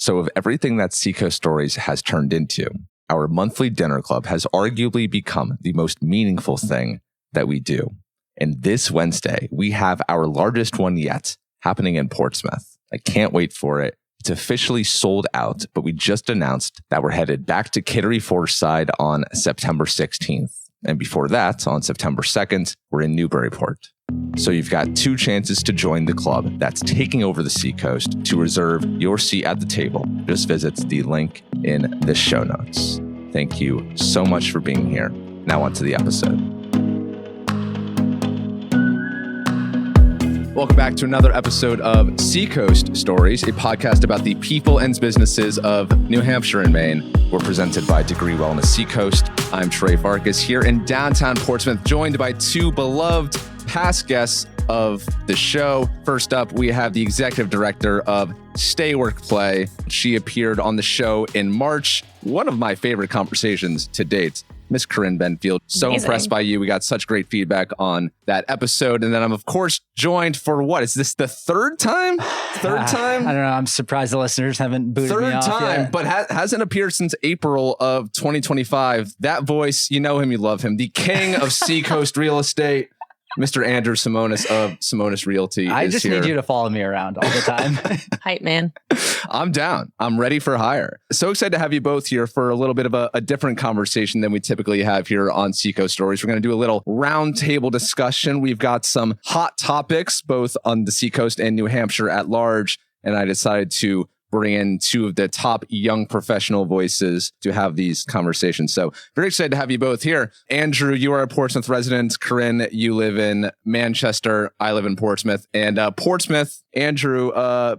So of everything that Seacoast Stories has turned into, our monthly dinner club has arguably become the most meaningful thing that we do. And this Wednesday, we have our largest one yet happening in Portsmouth. I can't wait for it. It's officially sold out, but we just announced that we're headed back to Kittery Forest on September 16th. And before that, on September 2nd, we're in Newburyport. So you've got 2 chances to join the club that's taking over the Seacoast. To reserve your seat at the table, just visit the link in the show notes. Thank you so much for being here. Now on to the episode. Welcome back to another episode of Seacoast Stories, a podcast about the people and businesses of New Hampshire and Maine. We're presented by Degree Wellness Seacoast. I'm Trey Farkas here in downtown Portsmouth, joined by 2 beloved past guests of the show. First up, we have the executive director of Stay Work Play. She appeared on the show in March. One of my favorite conversations to date. Miss Corinne Benfield, so Amazing. Impressed by you. We got such great feedback on that episode. And then I'm, of course, joined for what? Is this the third time? Third time? I don't know. I'm surprised the listeners haven't booted me off time, yet. but hasn't appeared since April of 2025. That voice, you know him, you love him. The king of Seacoast real estate, Mr. Andrew Simonis of Simonis Realty. I is just here. need you to follow me around all the time. Hype man. I'm down. I'm ready for hire. So excited to have you both here for a little bit of a different conversation than we typically have here on Seacoast Stories. We're going to do a little roundtable discussion. We've got some hot topics, both on the Seacoast and New Hampshire at large. And I decided to bring in 2 of the top young professional voices to have these conversations. So very excited to have you both here. Andrew, you are a Portsmouth resident. Corinne, you live in Manchester. I live in Portsmouth. And Portsmouth, Andrew,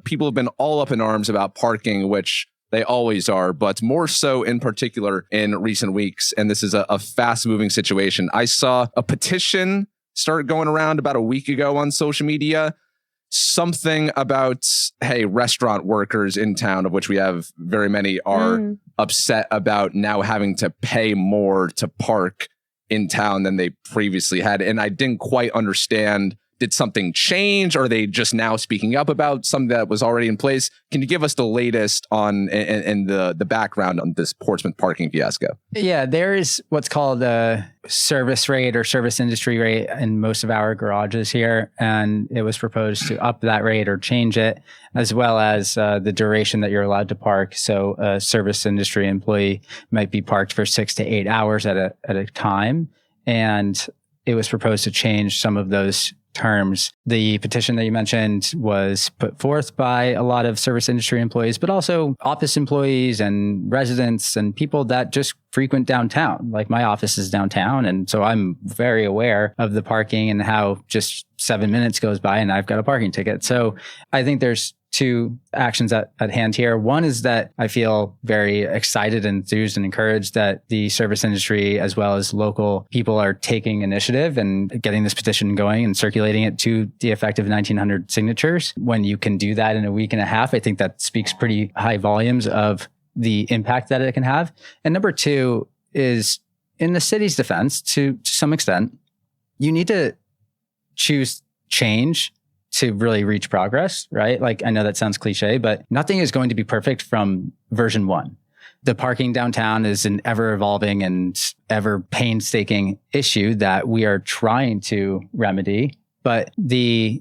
people have been all up in arms about parking, which they always are, but more so in particular in recent weeks. And this is a fast-moving situation. I saw a petition start going around about a week ago on social media. Something about, hey, restaurant workers in town, of which we have very many, are upset about now having to pay more to park in town than they previously had. And I didn't quite understand, did something change? Or are they just now speaking up about something that was already in place? Can you give us the latest on and the background on this Portsmouth parking fiasco? Yeah, there is what's called a service rate or service industry rate in most of our garages here. And it was proposed to up that rate or change it, as well as the duration that you're allowed to park. So a service industry employee might be parked for 6 to 8 hours at a time. And it was proposed to change some of those terms. The petition that you mentioned was put forth by a lot of service industry employees, but also office employees and residents and people that just frequent downtown. Like my office is downtown. And so I'm very aware of the parking and how just 7 minutes goes by and I've got a parking ticket. So I think there's 2 actions at hand here. One is that I feel very excited, enthused, and encouraged that the service industry, as well as local people, are taking initiative and getting this petition going and circulating it to the effective 1,900 signatures. When you can do that in a week and a half, I think that speaks pretty high volumes of the impact that it can have. And number 2 is, in the city's defense, to some extent, you need to choose change to really reach progress, right? Like, I know that sounds cliche, but nothing is going to be perfect from version 1. The parking downtown is an ever evolving and ever painstaking issue that we are trying to remedy, but the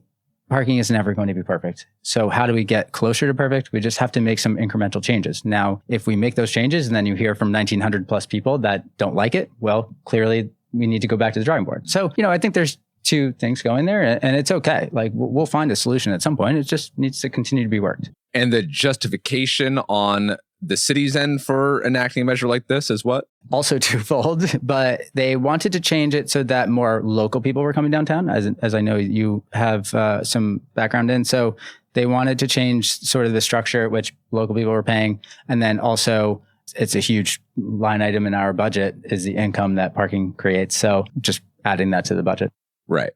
parking is never going to be perfect. So how do we get closer to perfect? We just have to make some incremental changes. Now, if we make those changes and then you hear from 1,900 plus people that don't like it, well, clearly we need to go back to the drawing board. So, I think there's 2 things going there, and it's okay. Like, we'll find a solution at some point. It just needs to continue to be worked. And the justification on the city's end for enacting a measure like this is what? Also twofold, but they wanted to change it so that more local people were coming downtown, as I know you have some background in. So they wanted to change sort of the structure at which local people were paying. And then also, it's a huge line item in our budget, is the income that parking creates. So just adding that to the budget. Right.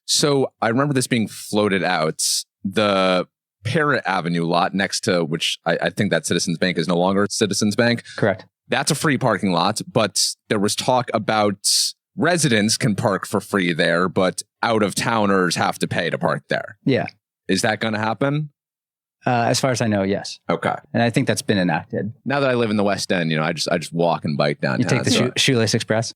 So I remember this being floated out. The Parrot Avenue lot next to, which I think that Citizens Bank is no longer Citizens Bank. Correct. That's a free parking lot, but there was talk about residents can park for free there, but out of towners have to pay to park there. Yeah. Is that going to happen? As far as I know, yes. Okay. And I think that's been enacted. Now that I live in the West End, I just walk and bike downtown. You take the Shoelace Express?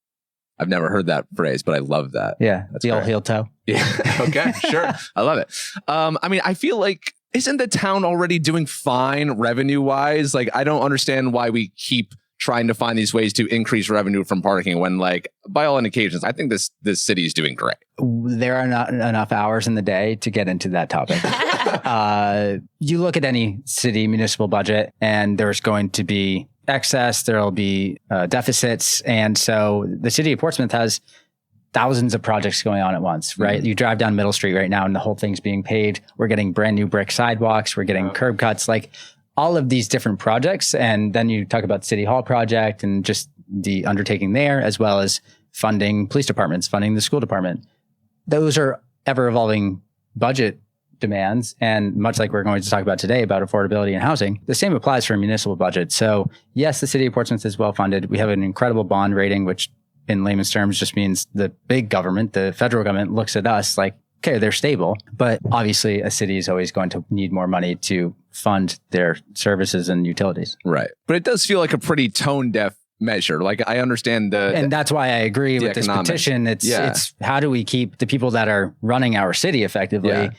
I've never heard that phrase, but I love that. Yeah. That's the great. old heel toe. Yeah. Okay. Sure. I love it. I feel like, isn't the town already doing fine revenue wise? Like, I don't understand why we keep trying to find these ways to increase revenue from parking when, like, by all indications, I think this city is doing great. There are not enough hours in the day to get into that topic. You look at any city municipal budget and there's going to be excess, there'll be deficits. And so the city of Portsmouth has thousands of projects going on at once, right? Mm-hmm. You drive down Middle Street right now and the whole thing's being paved. We're getting brand new brick sidewalks. We're getting curb cuts, like all of these different projects. And then you talk about City Hall project and just the undertaking there, as well as funding police departments, funding the school department. Those are ever evolving budget demands. And much like we're going to talk about today about affordability and housing, the same applies for a municipal budget. So yes, the city of Portsmouth is well funded. We have an incredible bond rating, which in layman's terms just means the big government, the federal government, looks at us like, okay, they're stable. But obviously a city is always going to need more money to fund their services and utilities. Right. But it does feel like a pretty tone deaf measure. Like, I understand and that's why I agree with this petition. It's how do we keep the people that are running our city effectively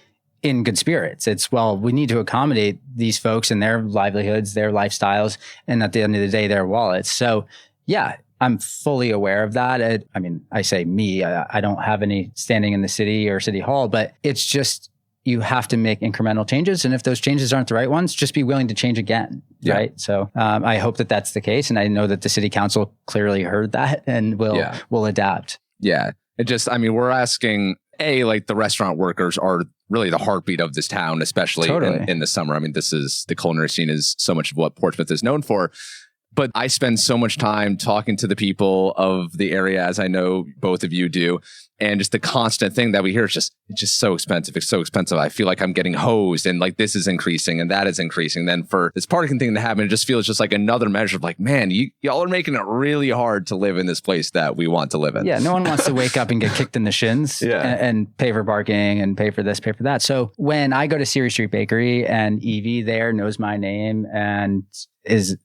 in good spirits? It's, well, we need to accommodate these folks and their livelihoods, their lifestyles, and at the end of the day, their wallets. So yeah, I'm fully aware of that. I say me, I don't have any standing in the city or city hall, but it's just, you have to make incremental changes. And if those changes aren't the right ones, just be willing to change again. Yeah. Right. So I hope that that's the case. And I know that the city council clearly heard that and will adapt. Yeah. It just, we're asking, like, the restaurant workers are really the heartbeat of this town, especially in the summer. The culinary scene is so much of what Portsmouth is known for. But I spend so much time talking to the people of the area, as I know both of you do. And just the constant thing that we hear is it's just so expensive. It's so expensive. I feel like I'm getting hosed, and like this is increasing and that is increasing. Then for this parking thing to happen, it just feels just like another measure of like, man, y'all are making it really hard to live in this place that we want to live in. Yeah. No one wants to wake up and get kicked in the shins and pay for parking and pay for this, pay for that. So when I go to Series Street Bakery and Evie there knows my name and is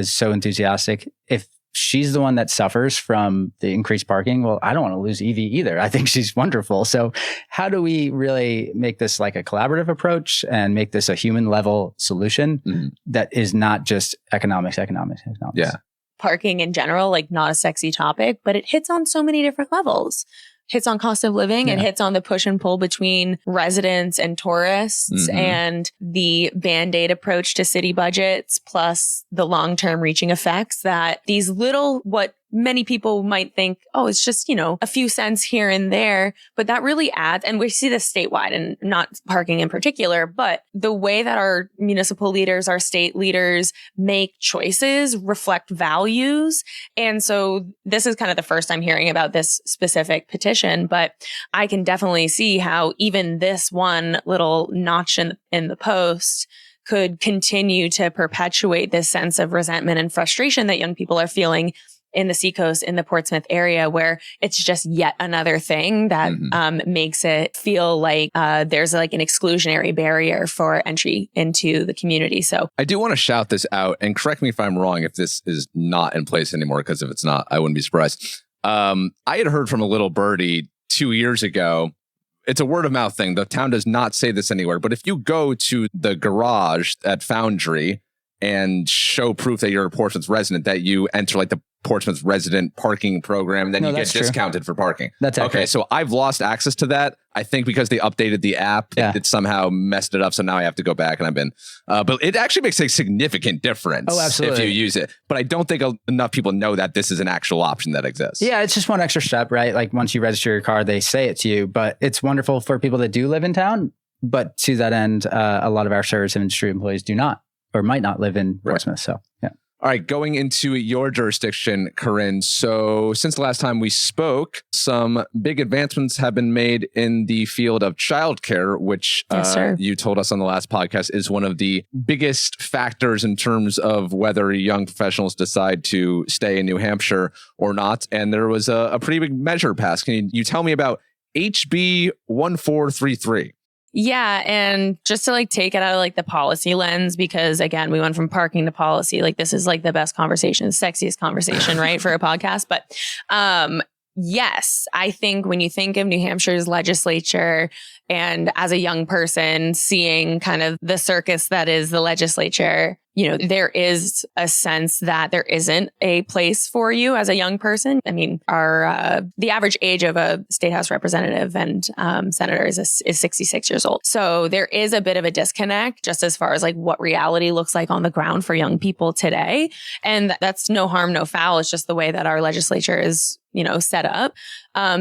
so enthusiastic. If she's the one that suffers from the increased parking, well, I don't want to lose Evie either. I think she's wonderful. So how do we really make this like a collaborative approach and make this a human level solution that is not just economics? Yeah. Parking in general, like, not a sexy topic, but it hits on so many different levels. Hits on cost of living. It hits on the push and pull between residents and tourists and the Band-Aid approach to city budgets, plus the long-term reaching effects that these little, what many people might think, oh, it's just, a few cents here and there, but that really adds, and we see this statewide and not parking in particular, but the way that our municipal leaders, our state leaders make choices reflect values. And so this is kind of the first I'm hearing about this specific petition, but I can definitely see how even this one little notch in the post could continue to perpetuate this sense of resentment and frustration that young people are feeling in the Seacoast, in the Portsmouth area, where it's just yet another thing that makes it feel like there's like an exclusionary barrier for entry into the community. So I do want to shout this out, and correct me if I'm wrong if this is not in place anymore, because if it's not, I wouldn't be surprised. I had heard from a little birdie 2 years ago. It's a word of mouth thing. The town does not say this anywhere, but if you go to the garage at Foundry and show proof that you're a Portsmouth resident, that you enter like the Portsmouth resident parking program, then you get discounted for parking. That's accurate. Okay. So I've lost access to that. I think because they updated the app, it somehow messed it up. So now I have to go back, and I've been, but it actually makes a significant difference if you use it. But I don't think enough people know that this is an actual option that exists. Yeah. It's just one extra step, right? Like once you register your car, they say it to you, but it's wonderful for people that do live in town. But to that end, a lot of our service industry employees do not, or might not live in Portsmouth. Right. So, yeah. All right, going into your jurisdiction, Corinne. So since the last time we spoke, some big advancements have been made in the field of childcare, which you told us on the last podcast is one of the biggest factors in terms of whether young professionals decide to stay in New Hampshire or not. And there was a pretty big measure passed. Can you tell me about HB 1433? Yeah. And just to like take it out of like the policy lens, because again, we went from parking to policy. Like this is like the best conversation, sexiest conversation, right? For a podcast. But yes, I think when you think of New Hampshire's legislature and as a young person seeing kind of the circus that is the legislature, you know, there is a sense that there isn't a place for you as a young person. I mean, the average age of a state house representative and senator is 66 years old. So there is a bit of a disconnect just as far as like what reality looks like on the ground for young people today. And that's no harm, no foul. It's just the way that our legislature is, you know, set up.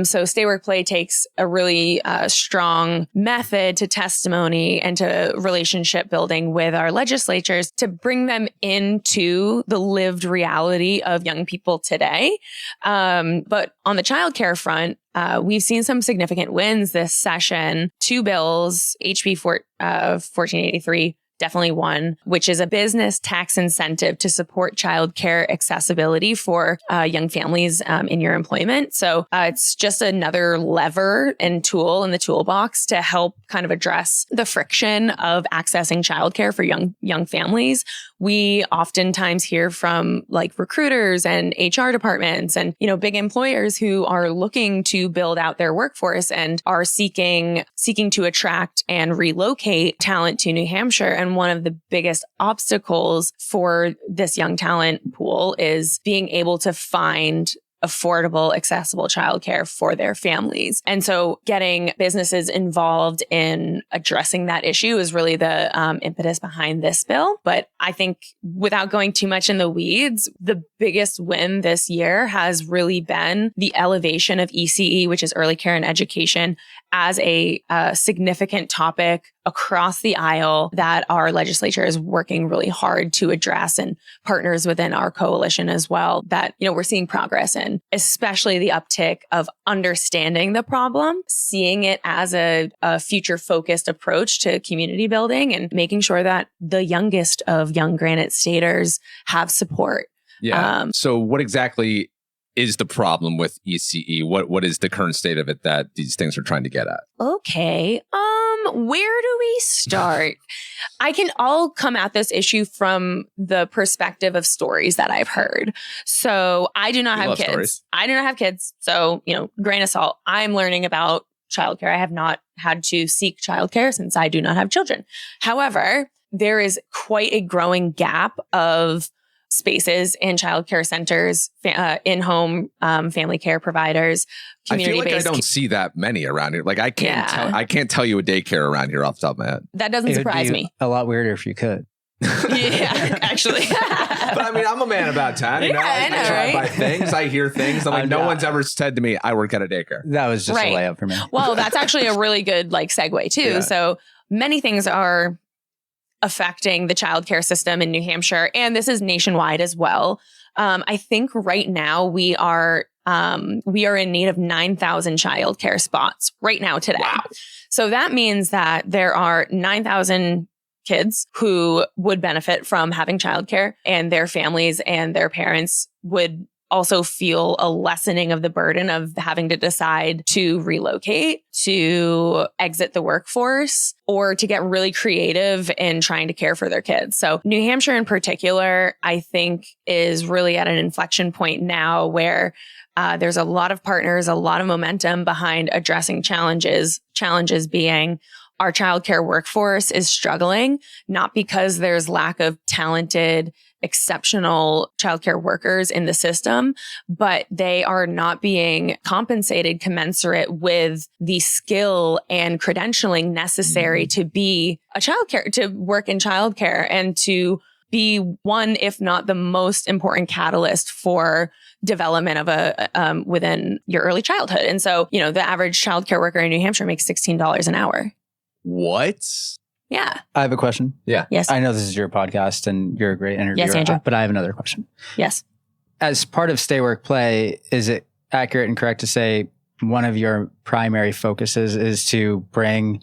So Stay Work Play takes a really strong method to testimony and to relationship building with our legislatures to bring them into the lived reality of young people today. But on the childcare front, we've seen some significant wins this session. 2 bills, HB 1483, definitely one, which is a business tax incentive to support childcare accessibility for young families in your employment. So it's just another lever and tool in the toolbox to help kind of address the friction of accessing childcare for young families. We oftentimes hear from like recruiters and HR departments and, you know, big employers who are looking to build out their workforce and are seeking to attract and relocate talent to New Hampshire. And one of the biggest obstacles for this young talent pool is being able to find affordable, accessible childcare for their families. And so getting businesses involved in addressing that issue is really the impetus behind this bill. But I think without going too much in the weeds, the biggest win this year has really been the elevation of ECE, which is early care and education, as a significant topic across the aisle that our legislature is working really hard to address, and partners within our coalition as well that, you know, we're seeing progress in, especially the uptick of understanding the problem, seeing it as a future focused approach to community building and making sure that the youngest of young Granite Staters have support. Yeah. So what exactly is the problem with ECE? What is the current state of it that these things are trying to get at? Okay. Where do we start? I'll come at this issue from the perspective of stories that I've heard. So I do not have kids. Stories. I do not have kids. So, you know, grain of salt. I'm learning about childcare. I have not had to seek childcare since I do not have children. However, there is quite a growing gap of spaces in childcare centers, in-home family care providers, community-based. I feel like I don't see that many around here. Like I can't tell you a daycare around here off the top of my head. That doesn't surprise me. A lot weirder if you could. Yeah, actually. But I mean, I'm a man about town. You know, I drive by things. I hear things. I'm like, no one's ever said to me, I work at a daycare. That was just a layup for me. Well, that's actually a really good like segue too. Yeah. So many things are affecting the childcare system in New Hampshire, and this is nationwide as well. I think right now we are in need of 9,000 childcare spots right now today. Wow. So that means that there are 9,000 kids who would benefit from having childcare, and their families and their parents would also feel a lessening of the burden of having to decide to relocate, to exit the workforce, or to get really creative in trying to care for their kids. So New Hampshire in particular, I think, is really at an inflection point now where there's a lot of partners, a lot of momentum behind addressing challenges being our childcare workforce is struggling, not because there's lack of talented, exceptional childcare workers in the system, but they are not being compensated commensurate with the skill and credentialing necessary to be to work in childcare and to be one, if not the most important catalyst for development of within your early childhood. And so, you know, the average childcare worker in New Hampshire makes $16 an hour. What? Yeah. I have a question. Yeah. Yes. I know this is your podcast and you're a great interviewer. Yes, Andrew. But I have another question. Yes. As part of Stay Work Play, is it accurate and correct to say one of your primary focuses is to bring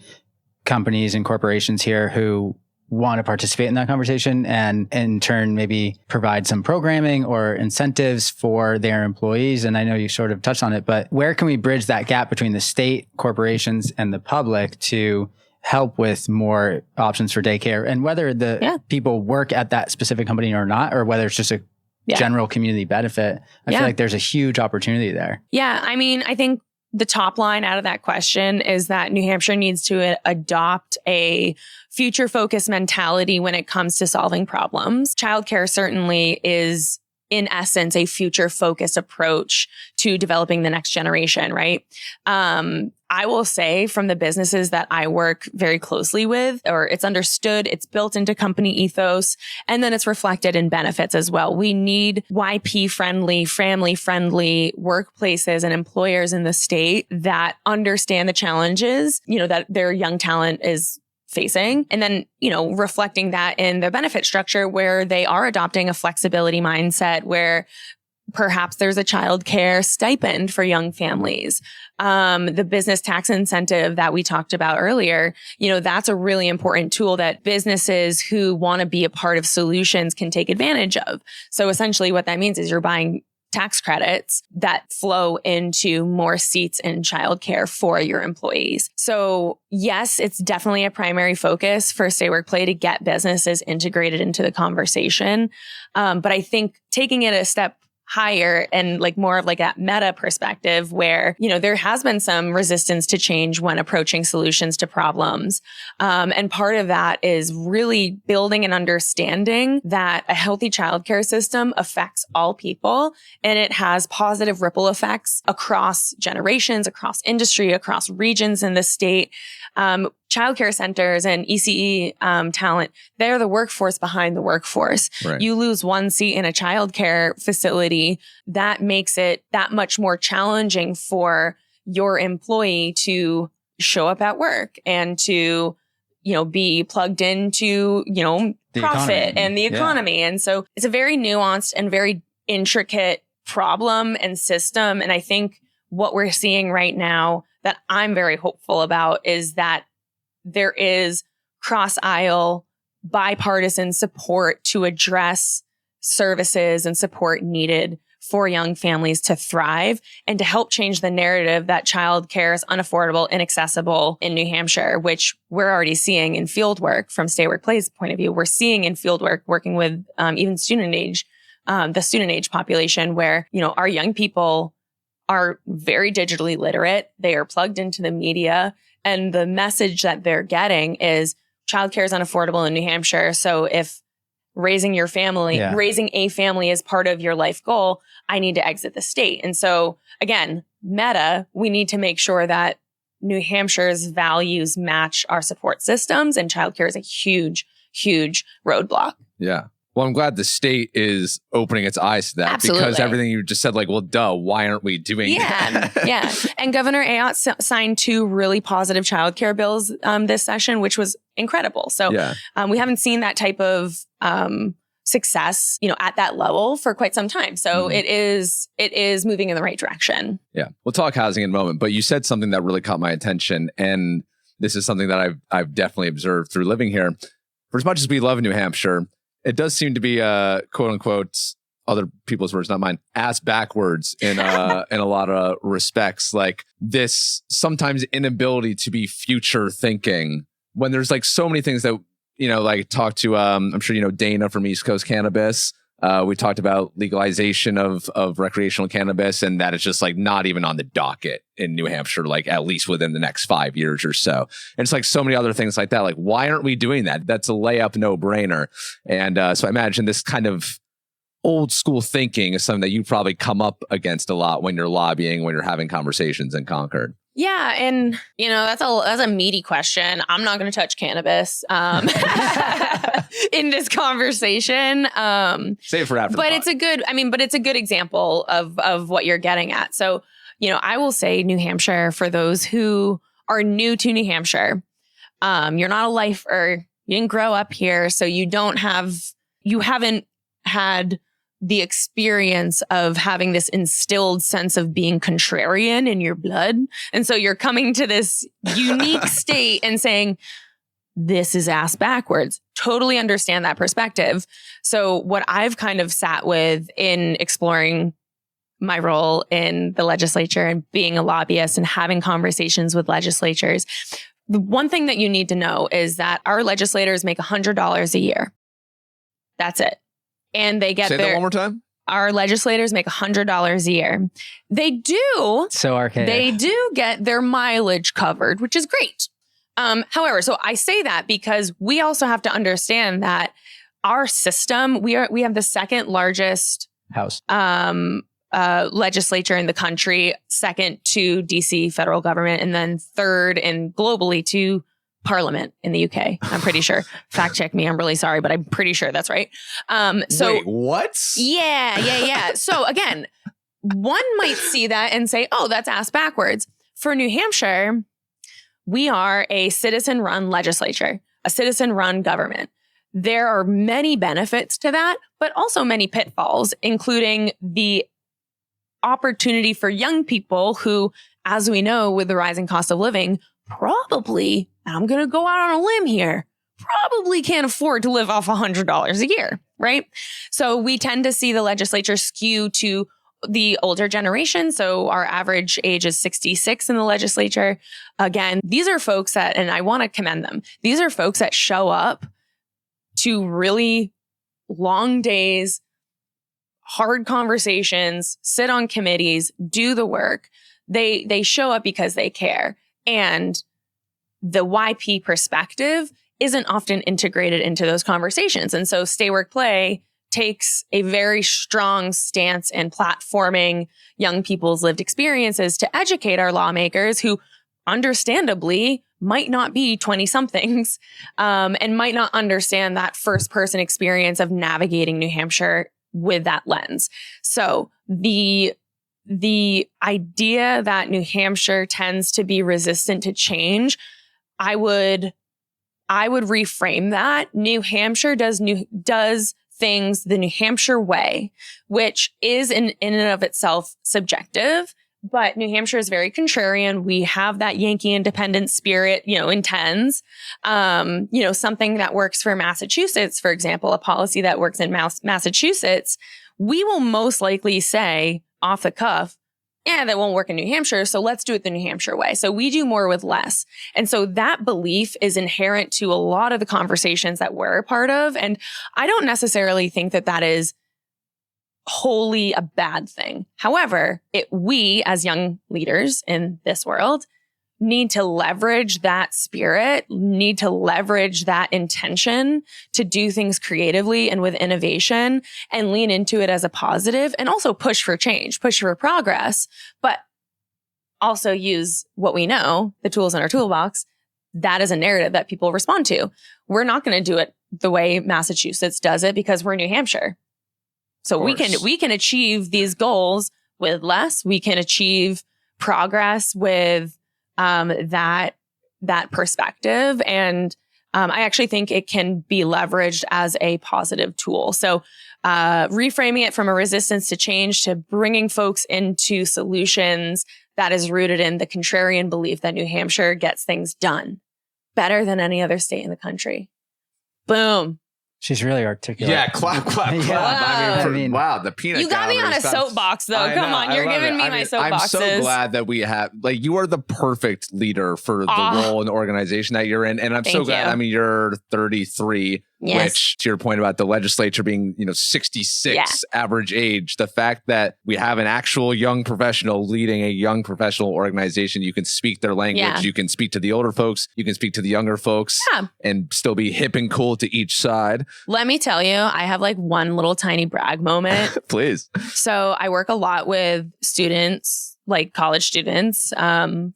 companies and corporations here who want to participate in that conversation and in turn maybe provide some programming or incentives for their employees? And I know you sort of touched on it, but where can we bridge that gap between the state, corporations, and the public to help with more options for daycare, and whether the people work at that specific company or not, or whether it's just a general community benefit, I feel like there's a huge opportunity there. Yeah. I mean, I think the top line out of that question is that New Hampshire needs to adopt a future focused mentality when it comes to solving problems. Childcare certainly is, in essence, a future focused approach to developing the next generation, right? I will say from the businesses that I work very closely with, or it's understood, it's built into company ethos, and then it's reflected in benefits as well. We need YP friendly, family friendly workplaces and employers in the state that understand the challenges, that their young talent is facing. And then, reflecting that in the benefit structure where they are adopting a flexibility mindset where perhaps there's a childcare stipend for young families. The business tax incentive that we talked about earlier, that's a really important tool that businesses who want to be a part of solutions can take advantage of. So essentially what that means is you're buying tax credits that flow into more seats in childcare for your employees. So yes, it's definitely a primary focus for Stay Work Play to get businesses integrated into the conversation. But I think taking it a step higher and more of that meta perspective where, there has been some resistance to change when approaching solutions to problems. And part of that is really building an understanding that a healthy childcare system affects all people and it has positive ripple effects across generations, across industry, across regions in the state. Childcare centers and ECE talent, they're the workforce behind the workforce. Right. You lose one seat in a childcare facility, that makes it that much more challenging for your employee to show up at work and to, be plugged into, profit and the economy. Yeah. And so it's a very nuanced and very intricate problem and system. And I think what we're seeing right now that I'm very hopeful about is that there is cross-aisle bipartisan support to address services and support needed for young families to thrive and to help change the narrative that childcare is unaffordable, inaccessible in New Hampshire, which we're already seeing in field work from Stay Work Play's point of view. We're seeing in field work, working with even student age, the student age population where, our young people are very digitally literate. They are plugged into the media. And the message that they're getting is childcare is unaffordable in New Hampshire. So if raising a family is part of your life goal, I need to exit the state. And so again, meta, we need to make sure that New Hampshire's values match our support systems, and childcare is a huge, huge roadblock. Yeah. Well, I'm glad the state is opening its eyes to that. Absolutely. Because everything you just said, duh, why aren't we doing that? Yeah. And Governor Ayotte signed 2 really positive childcare bills this session, which was incredible. So we haven't seen that type of success, at that level for quite some time. So it is moving in the right direction. Yeah. We'll talk housing in a moment, but you said something that really caught my attention. And this is something that I've definitely observed through living here. For as much as we love New Hampshire, it does seem to be quote unquote, other people's words, not mine, ass backwards in a lot of respects. Like this sometimes inability to be future thinking when there's so many things that, talk to, I'm sure, Dana from East Coast Cannabis. We talked about legalization of recreational cannabis, and that is just not even on the docket in New Hampshire, at least within the next 5 years or so. And it's so many other things like that. Why aren't we doing that? That's a layup, no brainer. And so I imagine this kind of old school thinking is something that you probably come up against a lot when you're lobbying, when you're having conversations in Concord. Yeah. And, that's a meaty question. I'm not going to touch cannabis in this conversation. Save it for after. But it's a good example of what you're getting at. So, I will say New Hampshire, for those who are new to New Hampshire, you're not a lifer. You didn't grow up here. So you haven't had the experience of having this instilled sense of being contrarian in your blood. And so you're coming to this unique state and saying, this is ass backwards. Totally understand that perspective. So what I've kind of sat with in exploring my role in the legislature and being a lobbyist and having conversations with legislatures, The one thing that you need to know is that our legislators make $100 a year. That's it. And they get Say that one more time. Our legislators make $100 a year. They do. So archaic. They do get their mileage covered, which is great. However, so I say that because we also have to understand that our system, we have the second largest house legislature in the country, second to DC federal government, and then third and globally to Parliament in the UK. I'm pretty sure. Fact check me. I'm really sorry, but I'm pretty sure that's right. Wait, what? Yeah. So again, one might see that and say, oh, that's ass backwards. For New Hampshire, we are a citizen-run legislature, a citizen-run government. There are many benefits to that, but also many pitfalls, including the opportunity for young people who, as we know, with the rising cost of living, probably, and I'm going to go out on a limb here, probably can't afford to live off $100 a year, right? So we tend to see the legislature skew to the older generation. So our average age is 66 in the legislature. Again, these are folks that, and I want to commend them, these are folks that show up to really long days, hard conversations, sit on committees, do the work. They show up because they care. And the YP perspective isn't often integrated into those conversations. And so Stay Work Play takes a very strong stance in platforming young people's lived experiences to educate our lawmakers who understandably might not be 20 somethings and might not understand that first person experience of navigating New Hampshire with that lens. So the idea that New Hampshire tends to be resistant to change, I would reframe that. New Hampshire does things the New Hampshire way, which is in and of itself subjective, but New Hampshire is very contrarian. We have that Yankee independent spirit, intends, something that works for Massachusetts, for example, a policy that works in Massachusetts, we will most likely say off the cuff, yeah, that won't work in New Hampshire. So let's do it the New Hampshire way. So we do more with less. And so that belief is inherent to a lot of the conversations that we're a part of. And I don't necessarily think that that is wholly a bad thing. However, we as young leaders in this world need to leverage that spirit, need to leverage that intention to do things creatively and with innovation and lean into it as a positive and also push for change, push for progress, but also use what we know, the tools in our toolbox. That is a narrative that people respond to. We're not going to do it the way Massachusetts does it because we're New Hampshire. So we can achieve these goals with less. We can achieve progress with that perspective. And I actually think it can be leveraged as a positive tool. So reframing it from a resistance to change to bringing folks into solutions that is rooted in the contrarian belief that New Hampshire gets things done better than any other state in the country. Boom. She's really articulate. Yeah, clap. Yeah. I mean, wow, the peanut You got me on a soapbox, though. Come on, you're giving me my soapboxes. I'm so glad that we have, you are the perfect leader for the role and the organization that you're in. And I'm so glad. I mean, you're 33, which to your point about the legislature being, 66 average age, the fact that we have an actual young professional leading a young professional organization, you can speak their language, you can speak to the older folks, you can speak to the younger folks and still be hip and cool to each side. Let me tell you, I have one little tiny brag moment. Please. So I work a lot with students, like college students,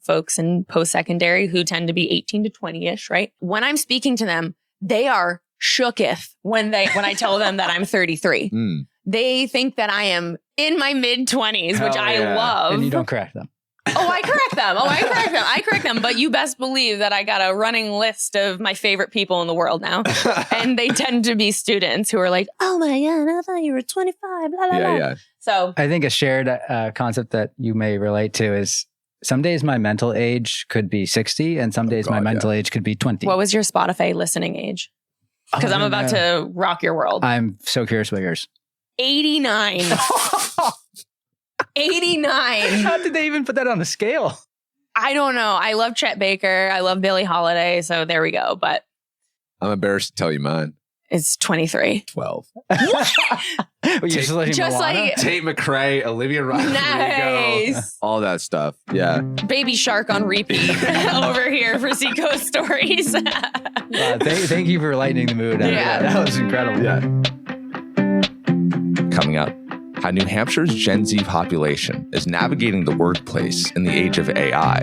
folks in post-secondary who tend to be 18 to 20-ish, right? When I'm speaking to them, they are shooketh when I tell them that I'm 33. They think that I am in my mid-20s, which I love. And you don't correct them. I correct them. But you best believe that I got a running list of my favorite people in the world now. And they tend to be students who are like, oh my God, I thought you were 25, blah, blah, blah. Yeah. So I think a shared concept that you may relate to is some days my mental age could be 60 and some days my mental age could be 20. What was your Spotify listening age? Because I'm about to rock your world. I'm so curious what yours. 89. 89. How did they even put that on a scale? I don't know. I love Chet Baker. I love Billie Holiday. So there we go. But I'm embarrassed to tell you mine. it's 23. 12. Just like Tate McRae, Olivia Rodrigo, nice. all that stuff. Yeah. Baby Shark on repeat over here for Seacoast Stories. Thank you for lightening the mood. Yeah. That was incredible. Yeah. Coming up, how New Hampshire's Gen Z population is navigating the workplace in the age of AI,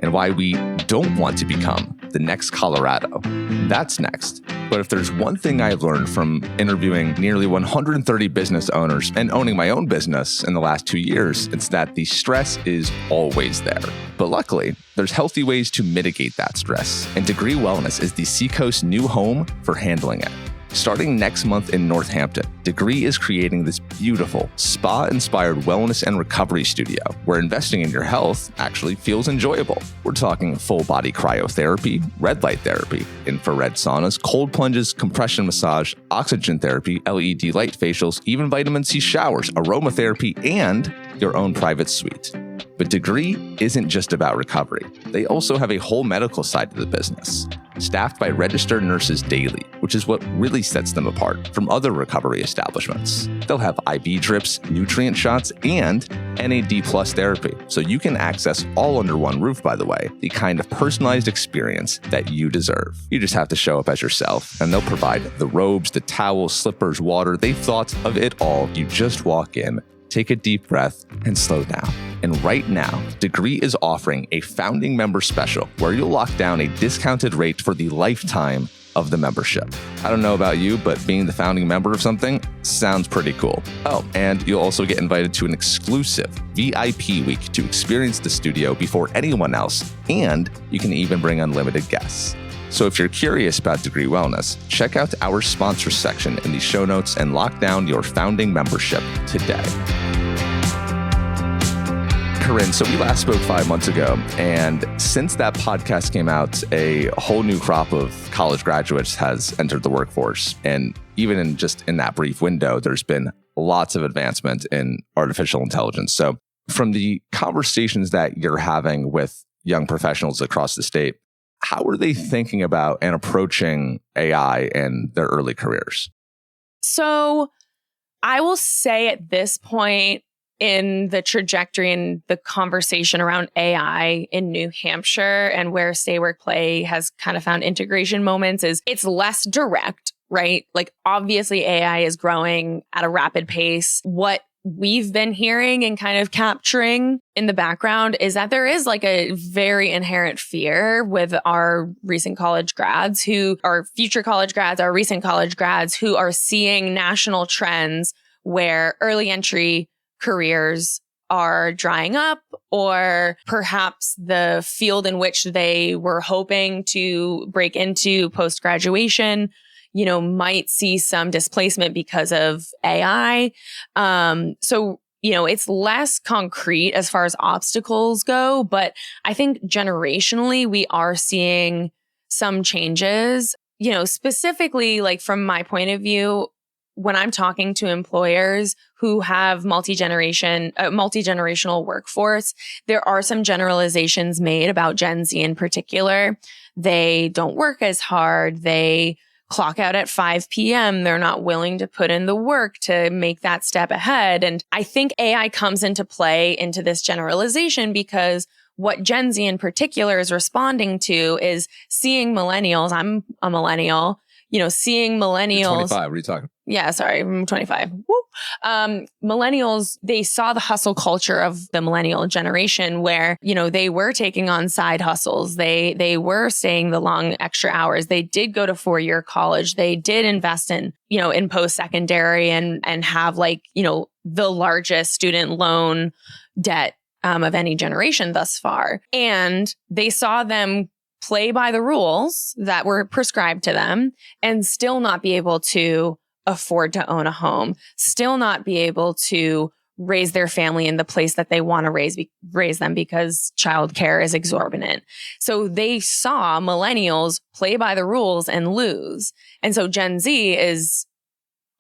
and why we don't want to become the next Colorado. That's next. But if there's one thing I've learned from interviewing nearly 130 business owners and owning my own business in the last 2 years, it's that the stress is always there. But luckily, there's healthy ways to mitigate that stress, and Degree Wellness is the Seacoast's new home for handling it. Starting next month in Northampton, Degree is creating this beautiful spa-inspired wellness and recovery studio where investing in your health actually feels enjoyable. We're talking full-body cryotherapy, red light therapy, infrared saunas, cold plunges, compression massage, oxygen therapy, LED light facials, even vitamin C showers, aromatherapy, and your own private suite. But Degree isn't just about recovery. They also have a whole medical side to the business, staffed by registered nurses daily, which is what really sets them apart from other recovery establishments. They'll have IV drips, nutrient shots, and NAD+ therapy, so you can access all under one roof, by the way, the kind of personalized experience that you deserve. You just have to show up as yourself, and they'll provide the robes, the towels, slippers, water. They've thought of it all. You just walk in, take a deep breath, and slow down. And right now, Degree is offering a founding member special where you'll lock down a discounted rate for the lifetime of the membership. I don't know about you, but being the founding member of something sounds pretty cool. Oh, and you'll also get invited to an exclusive VIP week to experience the studio before anyone else, and you can even bring unlimited guests. So if you're curious about Degree Wellness, check out our sponsors section in the show notes and lock down your founding membership today. Corinne, so we last spoke 5 months ago, and since that podcast came out, a whole new crop of college graduates has entered the workforce. And even in that brief window, there's been lots of advancement in artificial intelligence. So from the conversations that you're having with young professionals across the state, how are they thinking about and approaching AI in their early careers? So I will say at this point in the trajectory and the conversation around AI in New Hampshire and where Stay Work Play has kind of found integration moments is it's less direct, right? Like obviously AI is growing at a rapid pace. What we've been hearing and kind of capturing in the background is that there is like a very inherent fear with our recent college grads who are future college grads, our recent college grads who are seeing national trends where early entry careers are drying up, or perhaps the field in which they were hoping to break into post-graduation, might see some displacement because of AI. So, it's less concrete as far as obstacles go, but I think generationally we are seeing some changes, specifically like from my point of view, when I'm talking to employers who have multi-generational workforce, there are some generalizations made about Gen Z in particular. They don't work as hard. They clock out at 5 p.m. They're not willing to put in the work to make that step ahead. And I think AI comes into play into this generalization because what Gen Z in particular is responding to is seeing millennials. I'm a millennial. Seeing millennials. You're 25, what are you talking? Yeah, sorry, I'm 25. Woo. Millennials, they saw the hustle culture of the millennial generation where, they were taking on side hustles. They were staying the long extra hours. They did go to 4-year college. They did invest in, in post-secondary and have the largest student loan debt of any generation thus far. And they saw them play by the rules that were prescribed to them and still not be able to afford to own a home, still not be able to raise their family in the place that they want to raise them because childcare is exorbitant. So they saw millennials play by the rules and lose. And so Gen Z is,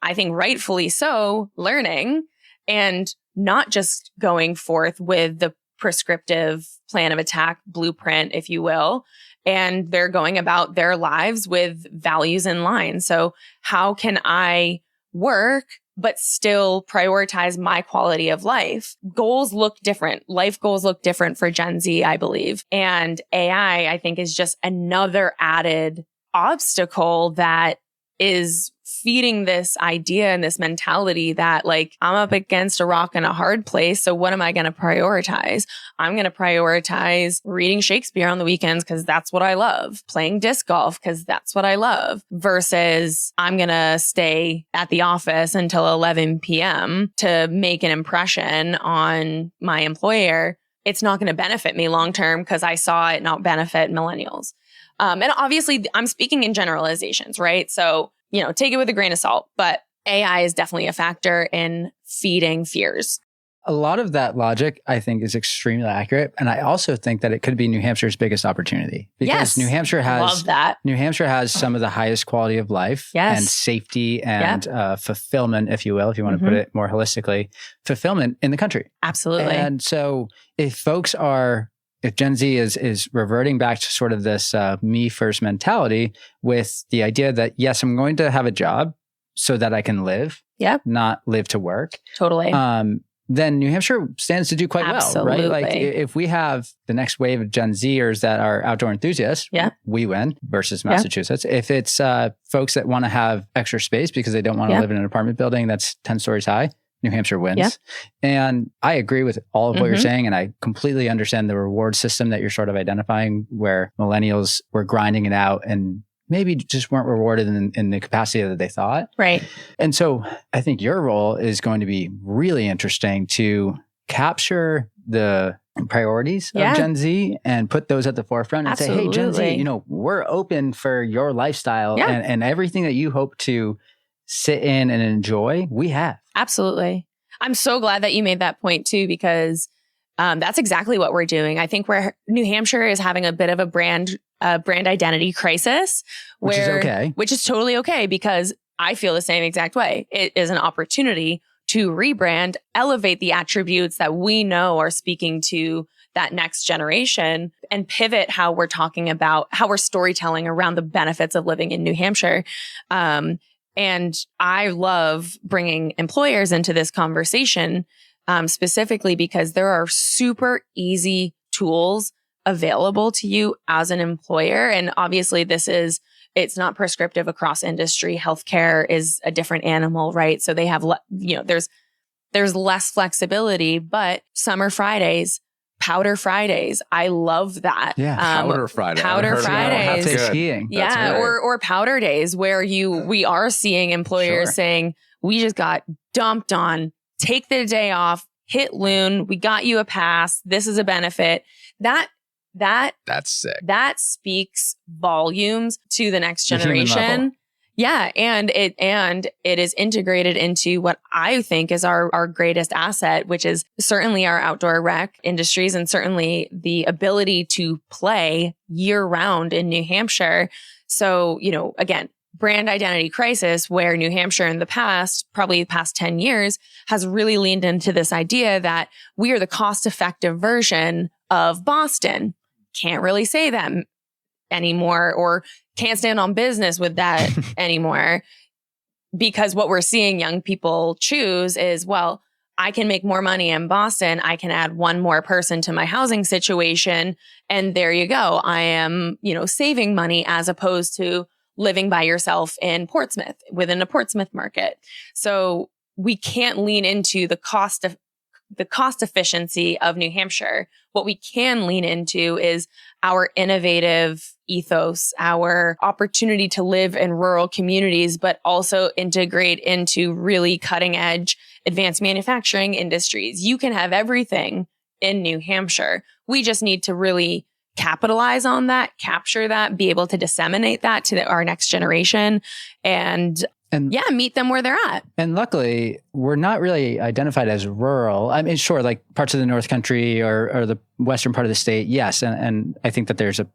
I think rightfully so, learning and not just going forth with the prescriptive plan of attack blueprint, if you will. And they're going about their lives with values in line. So how can I work but still prioritize my quality of life? Goals look different. Life goals look different for Gen Z, I believe. And AI, I think, is just another added obstacle that is feeding this idea and this mentality that like, I'm up against a rock and a hard place. So what am I going to prioritize? I'm going to prioritize reading Shakespeare on the weekends because that's what I love. Playing disc golf because that's what I love. Versus I'm going to stay at the office until 11 p.m. to make an impression on my employer. It's not going to benefit me long term because I saw it not benefit millennials. And obviously, I'm speaking in generalizations, right? So, take it with a grain of salt, but AI is definitely a factor in feeding fears. A lot of that logic, I think, is extremely accurate. And I also think that it could be New Hampshire's biggest opportunity because yes, New Hampshire has some of the highest quality of life and safety and fulfillment, if you will, if you want to put it more holistically, fulfillment in the country. Absolutely. And so if Gen Z is reverting back to sort of this me first mentality with the idea that, yes, I'm going to have a job so that I can live, not live to work. Totally. Then New Hampshire stands to do quite well, right? Like if we have the next wave of Gen Zers that are outdoor enthusiasts, we win versus Massachusetts. If it's folks that want to have extra space because they don't want to live in an apartment building that's 10 stories high, New Hampshire wins. Yeah. And I agree with all of what you're saying. And I completely understand the reward system that you're sort of identifying where millennials were grinding it out and maybe just weren't rewarded in the capacity that they thought. Right. And so I think your role is going to be really interesting to capture the priorities of Gen Z and put those at the forefront and say, hey, Gen Z, we're open for your lifestyle and everything that you hope to sit in and enjoy, we have. Absolutely. I'm so glad that you made that point too, because that's exactly what we're doing. I think New Hampshire is having a bit of a brand identity crisis, which is totally okay because I feel the same exact way. It is an opportunity to rebrand, elevate the attributes that we know are speaking to that next generation and pivot how we're talking about how we're storytelling around the benefits of living in New Hampshire. And I love bringing employers into this conversation, specifically because there are super easy tools available to you as an employer. And obviously it's not prescriptive across industry. Healthcare is a different animal, right? So they have, there's less flexibility, but summer Fridays, Powder Fridays. I love that. Yeah, Powder Fridays. Powder Fridays. Half-day skiing. Yeah, or Powder Days where we are seeing employers saying, we just got dumped on, take the day off, hit Loon, we got you a pass, this is a benefit. That's sick. That speaks volumes to the next generation. Yeah. And it is integrated into what I think is our greatest asset, which is certainly our outdoor rec industries and certainly the ability to play year round in New Hampshire. So, again, brand identity crisis where New Hampshire in the past, probably the past 10 years, has really leaned into this idea that we are the cost-effective version of Boston. Can't really say that anymore or can't stand on business with that anymore because what we're seeing young people choose is, well, I can make more money in Boston. I can add one more person to my housing situation. And there you go. I am, saving money as opposed to living by yourself in Portsmouth within a Portsmouth market. So we can't lean into the cost efficiency of New Hampshire. What we can lean into is our innovative ethos, our opportunity to live in rural communities, but also integrate into really cutting edge advanced manufacturing industries. You can have everything in New Hampshire. We just need to really capitalize on that, capture that, be able to disseminate that to our next generation and meet them where they're at. And luckily, we're not really identified as rural. I mean, sure, like parts of the North Country or the western part of the state, yes. And I think that there's a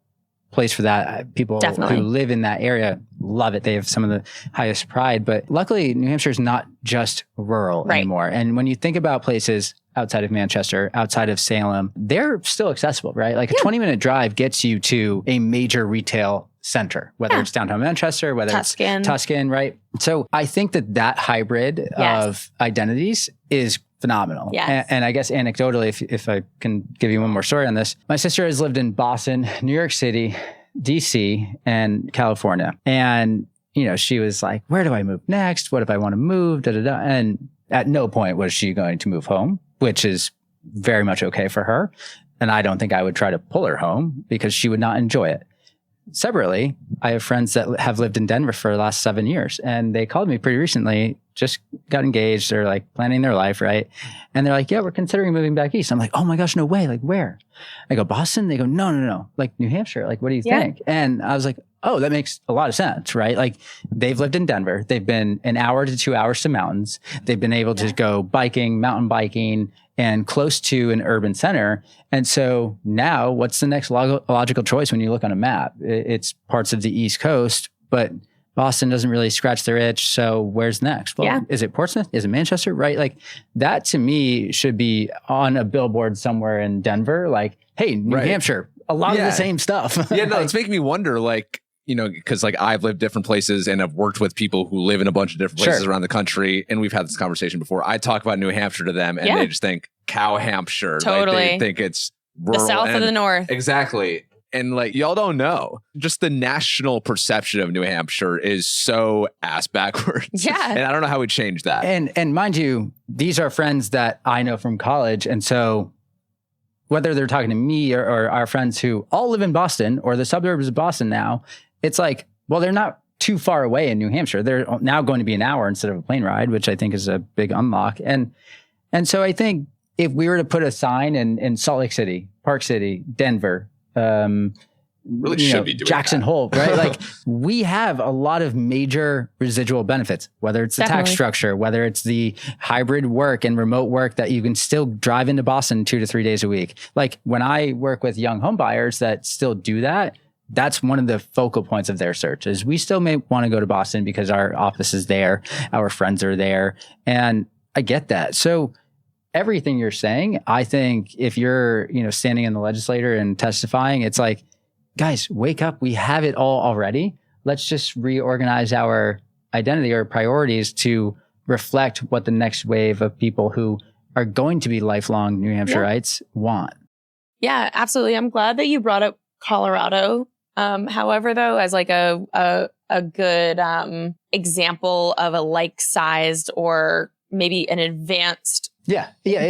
place for that. People Definitely. Who live in that area love it. They have some of the highest pride. But luckily, New Hampshire is not just rural anymore. And when you think about places outside of Manchester, outside of Salem, they're still accessible, right? Like a 20-minute drive gets you to a major retail center, whether it's downtown Manchester, whether it's Tuscan, right? So I think that hybrid of identities is phenomenal. Yes. And I guess anecdotally, if I can give you one more story on this, my sister has lived in Boston, New York City, DC, and California. And, she was like, where do I move next? What if I want to move? And at no point was she going to move home, which is very much okay for her. And I don't think I would try to pull her home because she would not enjoy it. Separately, I have friends that have lived in Denver for the last 7 years, and they called me pretty recently, just got engaged. They're like planning their life, right? And they're like, yeah, we're considering moving back east. I'm like, oh my gosh, no way. Like where? I go, Boston? They go, no. Like New Hampshire. Like, what do you think? And I was like, oh, that makes a lot of sense, right? Like they've lived in Denver. They've been an hour to 2 hours to mountains. They've been able to go biking, mountain biking, and close to an urban center. And so now what's the next logical choice when you look on a map? It's parts of the East Coast, but Boston doesn't really scratch their itch. So where's next? Well, is it Portsmouth? Is it Manchester? Right? Like that to me should be on a billboard somewhere in Denver. Like, hey, New Hampshire, a lot of the same stuff. It's making me wonder, like, because like I've lived different places and I've worked with people who live in a bunch of different places around the country. And we've had this conversation before. I talk about New Hampshire to them and they just think cow Hampshire. Totally. Like, they think it's rural. The south of the north. Exactly. And like, y'all don't know. Just the national perception of New Hampshire is so ass backwards. Yeah. And I don't know how we change that. And mind you, these are friends that I know from college. And so whether they're talking to me or our friends who all live in Boston or the suburbs of Boston now, it's like, well, they're not too far away in New Hampshire. They're now going to be an hour instead of a plane ride, which I think is a big unlock. And so I think if we were to put a sign in Salt Lake City, Park City, Denver, really should be doing Jackson that. Hole, right? Like we have a lot of major residual benefits, whether it's the tax structure, whether it's the hybrid work and remote work that you can still drive into Boston 2 to 3 days a week. Like when I work with young home buyers that still do that, that's one of the focal points of their search is we still may want to go to Boston because our office is there, our friends are there. And I get that. So everything you're saying, I think if you're, standing in the legislature and testifying, it's like, guys, wake up. We have it all already. Let's just reorganize our identity or priorities to reflect what the next wave of people who are going to be lifelong New Hampshireites want. Yeah, absolutely. I'm glad that you brought up Colorado. However, though, as like a good example of a like-sized or maybe an advanced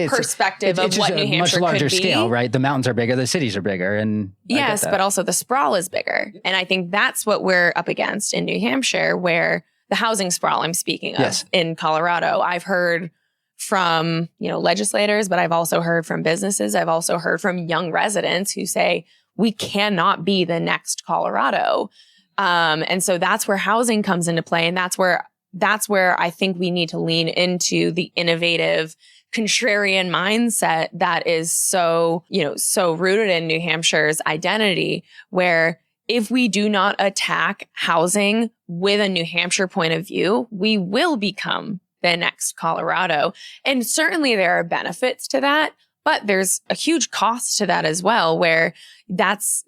perspective of what New Hampshire much larger could be. Scale, right? The mountains are bigger, the cities are bigger, and yes, but also the sprawl is bigger, and I think that's what we're up against in New Hampshire, where the housing sprawl I'm speaking of in Colorado. I've heard from legislators, but I've also heard from businesses. I've also heard from young residents who say we cannot be the next Colorado, and so that's where housing comes into play, and that's where I think we need to lean into the innovative contrarian mindset that is so rooted in New Hampshire's identity, where if we do not attack housing with a New Hampshire point of view, we will become the next Colorado. And certainly there are benefits to that, but there's a huge cost to that as well, where that's,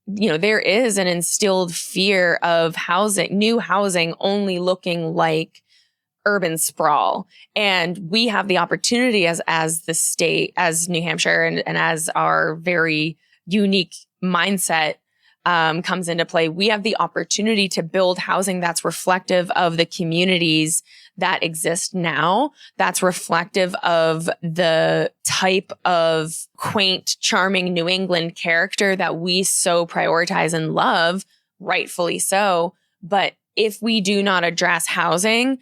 there is an instilled fear of new housing only looking like urban sprawl. And we have the opportunity as the state, as New Hampshire, and as our very unique mindset comes into play, we have the opportunity to build housing that's reflective of the communities that exist now, that's reflective of the type of quaint, charming New England character that we so prioritize and love, rightfully so. But if we do not address housing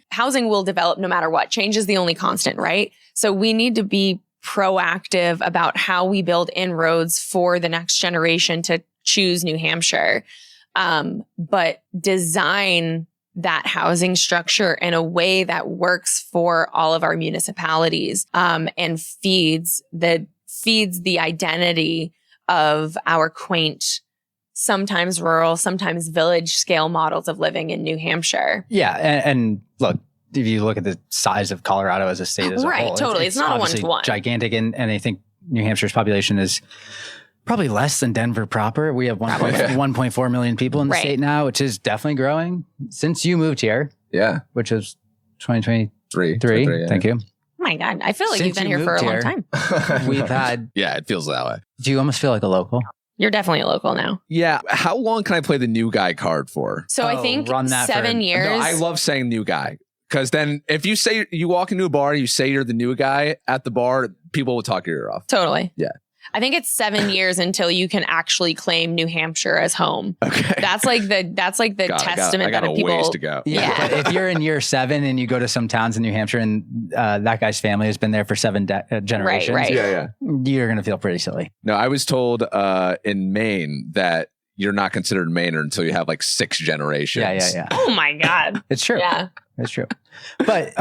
will develop no matter what. Change is the only constant, right? So we need to be proactive about how we build inroads for the next generation to choose New Hampshire, but design that housing structure in a way that works for all of our municipalities, and feeds the identity of our quaint, sometimes rural, sometimes village scale models of living in New Hampshire. Yeah. And look, if you look at the size of Colorado as a state as a right, whole, totally. It's not a obviously one-to-one. gigantic. And I think New Hampshire's population is probably less than Denver proper. We have 1.4 million people in the state now, which is definitely growing since you moved here. Yeah. Which is 2023. Three, Thank you. Oh my God. I feel like Since you've been you here for a long moved time. We've had, Yeah, it feels that way. do you almost feel like a local? You're definitely a local now. Yeah. How long can I play the new guy card for? So I think run that 7 for- years. No, I love saying new guy. Because then if you say you walk into a bar, you say you're the new guy at the bar, people will talk your ear off. Totally. Yeah. I think it's 7 years until you can actually claim New Hampshire as home. Okay. That's like the testament I got that a people. ways to go. Yeah. But if you're in year 7 and you go to some towns in New Hampshire and that guy's family has been there for 7 generations, right. Yeah. you're going to feel pretty silly. No, I was told in Maine that you're not considered Mainer until you have like 6 generations. Yeah. Oh my God. It's true. Yeah. It's true. But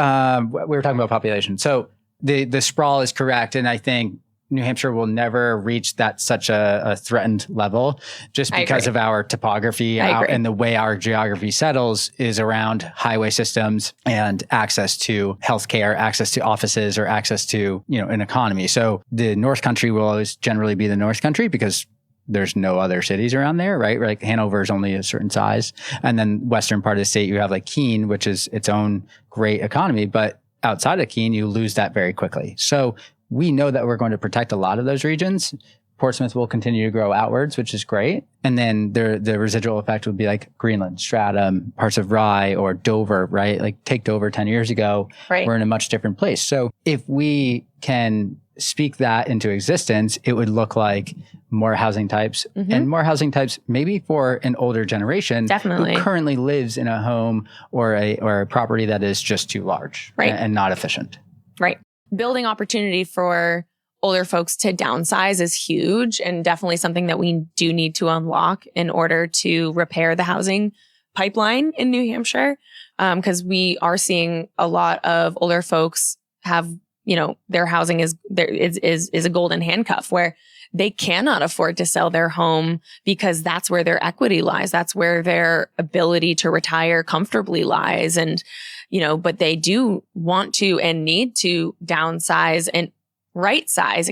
we were talking about population. So the sprawl is correct. And I think New Hampshire will never reach that such a threatened level just because of our topography and the way our geography settles is around highway systems and access to healthcare, access to offices, or access to, an economy. So the North Country will always generally be the North Country because there's no other cities around there, right? Like Hanover is only a certain size. And then western part of the state, you have like Keene, which is its own great economy. But outside of Keene, you lose that very quickly. So we know that we're going to protect a lot of those regions. Portsmouth will continue to grow outwards, which is great. And then the residual effect would be like Greenland, Stratham, parts of Rye, or Dover, right? Like take Dover 10 years ago, we're in a much different place. So if we can speak that into existence, it would look like more housing types and more housing types maybe for an older generation who currently lives in a home or a property that is just too large and not efficient. Right. Building opportunity for older folks to downsize is huge and definitely something that we do need to unlock in order to repair the housing pipeline in New Hampshire. Because we are seeing a lot of older folks have, their housing is a golden handcuff where they cannot afford to sell their home because that's where their equity lies. That's where their ability to retire comfortably lies. And, but they do want to and need to downsize and right size,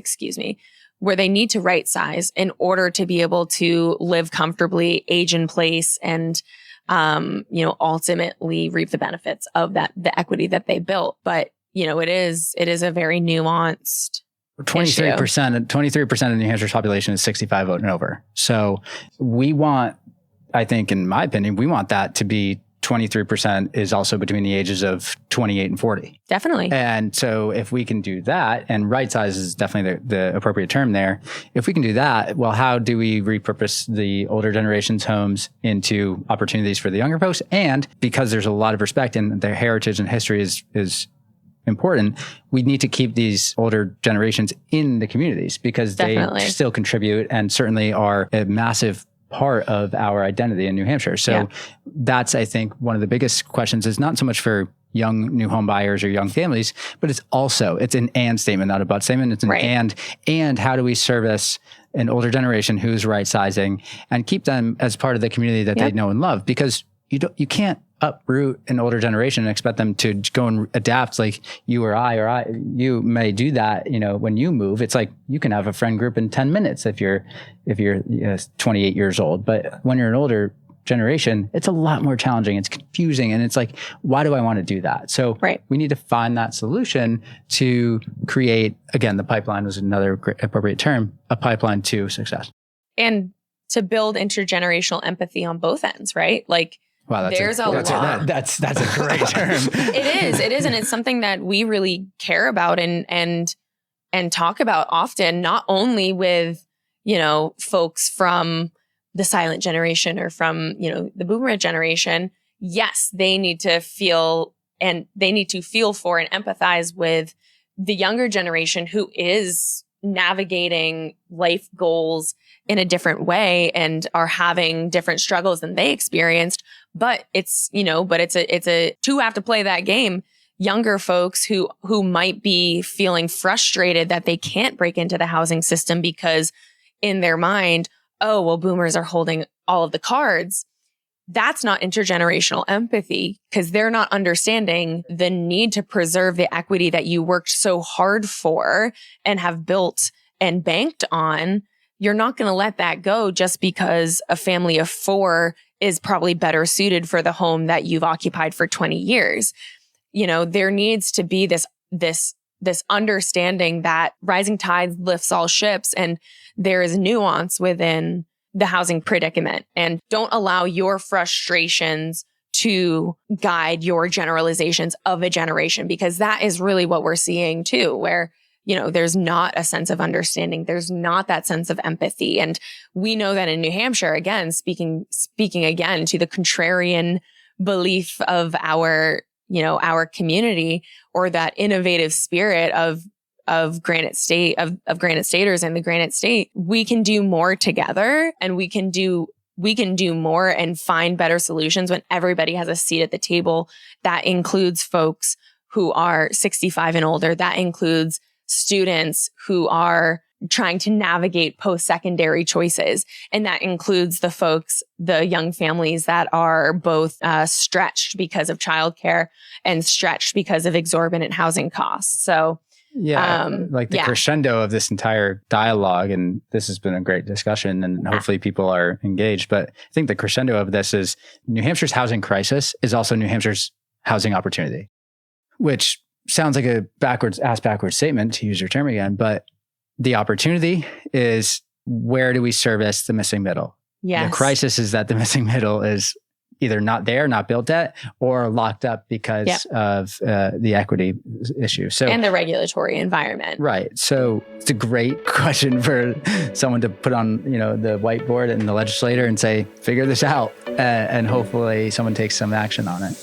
where they need to right size in order to be able to live comfortably, age in place, and, ultimately reap the benefits of the equity that they built. But, it is a very nuanced 23% of New Hampshire's population is 65 and over. So we want, I think, in my opinion, we want that to be 23% is also between the ages of 28 and 40. Definitely. And so if we can do that, and right size is definitely the appropriate term there. If we can do that, well, how do we repurpose the older generation's homes into opportunities for the younger folks? And because there's a lot of respect and their heritage and history is important, we need to keep these older generations in the communities because they still contribute and certainly are a massive part of our identity in New Hampshire. So that's, I think, one of the biggest questions is not so much for young new home buyers or young families, but it's an and statement, not a but statement. It's an and how do we service an older generation who's right sizing and keep them as part of the community that they know and love? Because you can't uproot an older generation and expect them to go and adapt like you or I, you may do that, when you move. It's like you can have a friend group in 10 minutes if you're 28 years old. But when you're an older generation, it's a lot more challenging. It's confusing. And it's like, why do I want to do that? So we need to find that solution to create, again, the pipeline was another great, appropriate term, a pipeline to success. And to build intergenerational empathy on both ends, right? Like, wow, there's a lot. That's a great term. It is. And it's something that we really care about and talk about often, not only with, folks from the silent generation or from, the boomer generation. Yes, they need to feel for and empathize with the younger generation who is navigating life goals in a different way and are having different struggles than they experienced. But it's a two have to play that game. Younger folks who might be feeling frustrated that they can't break into the housing system because in their mind, oh, well, boomers are holding all of the cards. that's not intergenerational empathy, because they're not understanding the need to preserve the equity that you worked so hard for and have built and banked on. You're not going to let that go just because a family of 4 is probably better suited for the home that you've occupied for 20 years. There needs to be this understanding that rising tides lifts all ships, and there is nuance within the housing predicament. And don't allow your frustrations to guide your generalizations of a generation, because that is really what we're seeing too, where, there's not a sense of understanding. There's not that sense of empathy. And we know that in New Hampshire, again, speaking again to the contrarian belief of our community, or that innovative spirit of Granite State, of Granite Staters and the Granite State, we can do more together, and we can do more and find better solutions when everybody has a seat at the table. That includes folks who are 65 and older. That includes students who are trying to navigate post-secondary choices. And that includes the young families that are both stretched because of childcare and stretched because of exorbitant housing costs. So the crescendo of this entire dialogue, and this has been a great discussion, and hopefully people are engaged. But I think the crescendo of this is New Hampshire's housing crisis is also New Hampshire's housing opportunity, which sounds like a backwards statement, to use your term again. But the opportunity is, where do we service the missing middle? Yes. The crisis is that the missing middle is either not there, not built yet, or locked up because of the equity issue. So, and the regulatory environment. Right. So it's a great question for someone to put on, the whiteboard and the legislator and say, figure this out. And hopefully someone takes some action on it.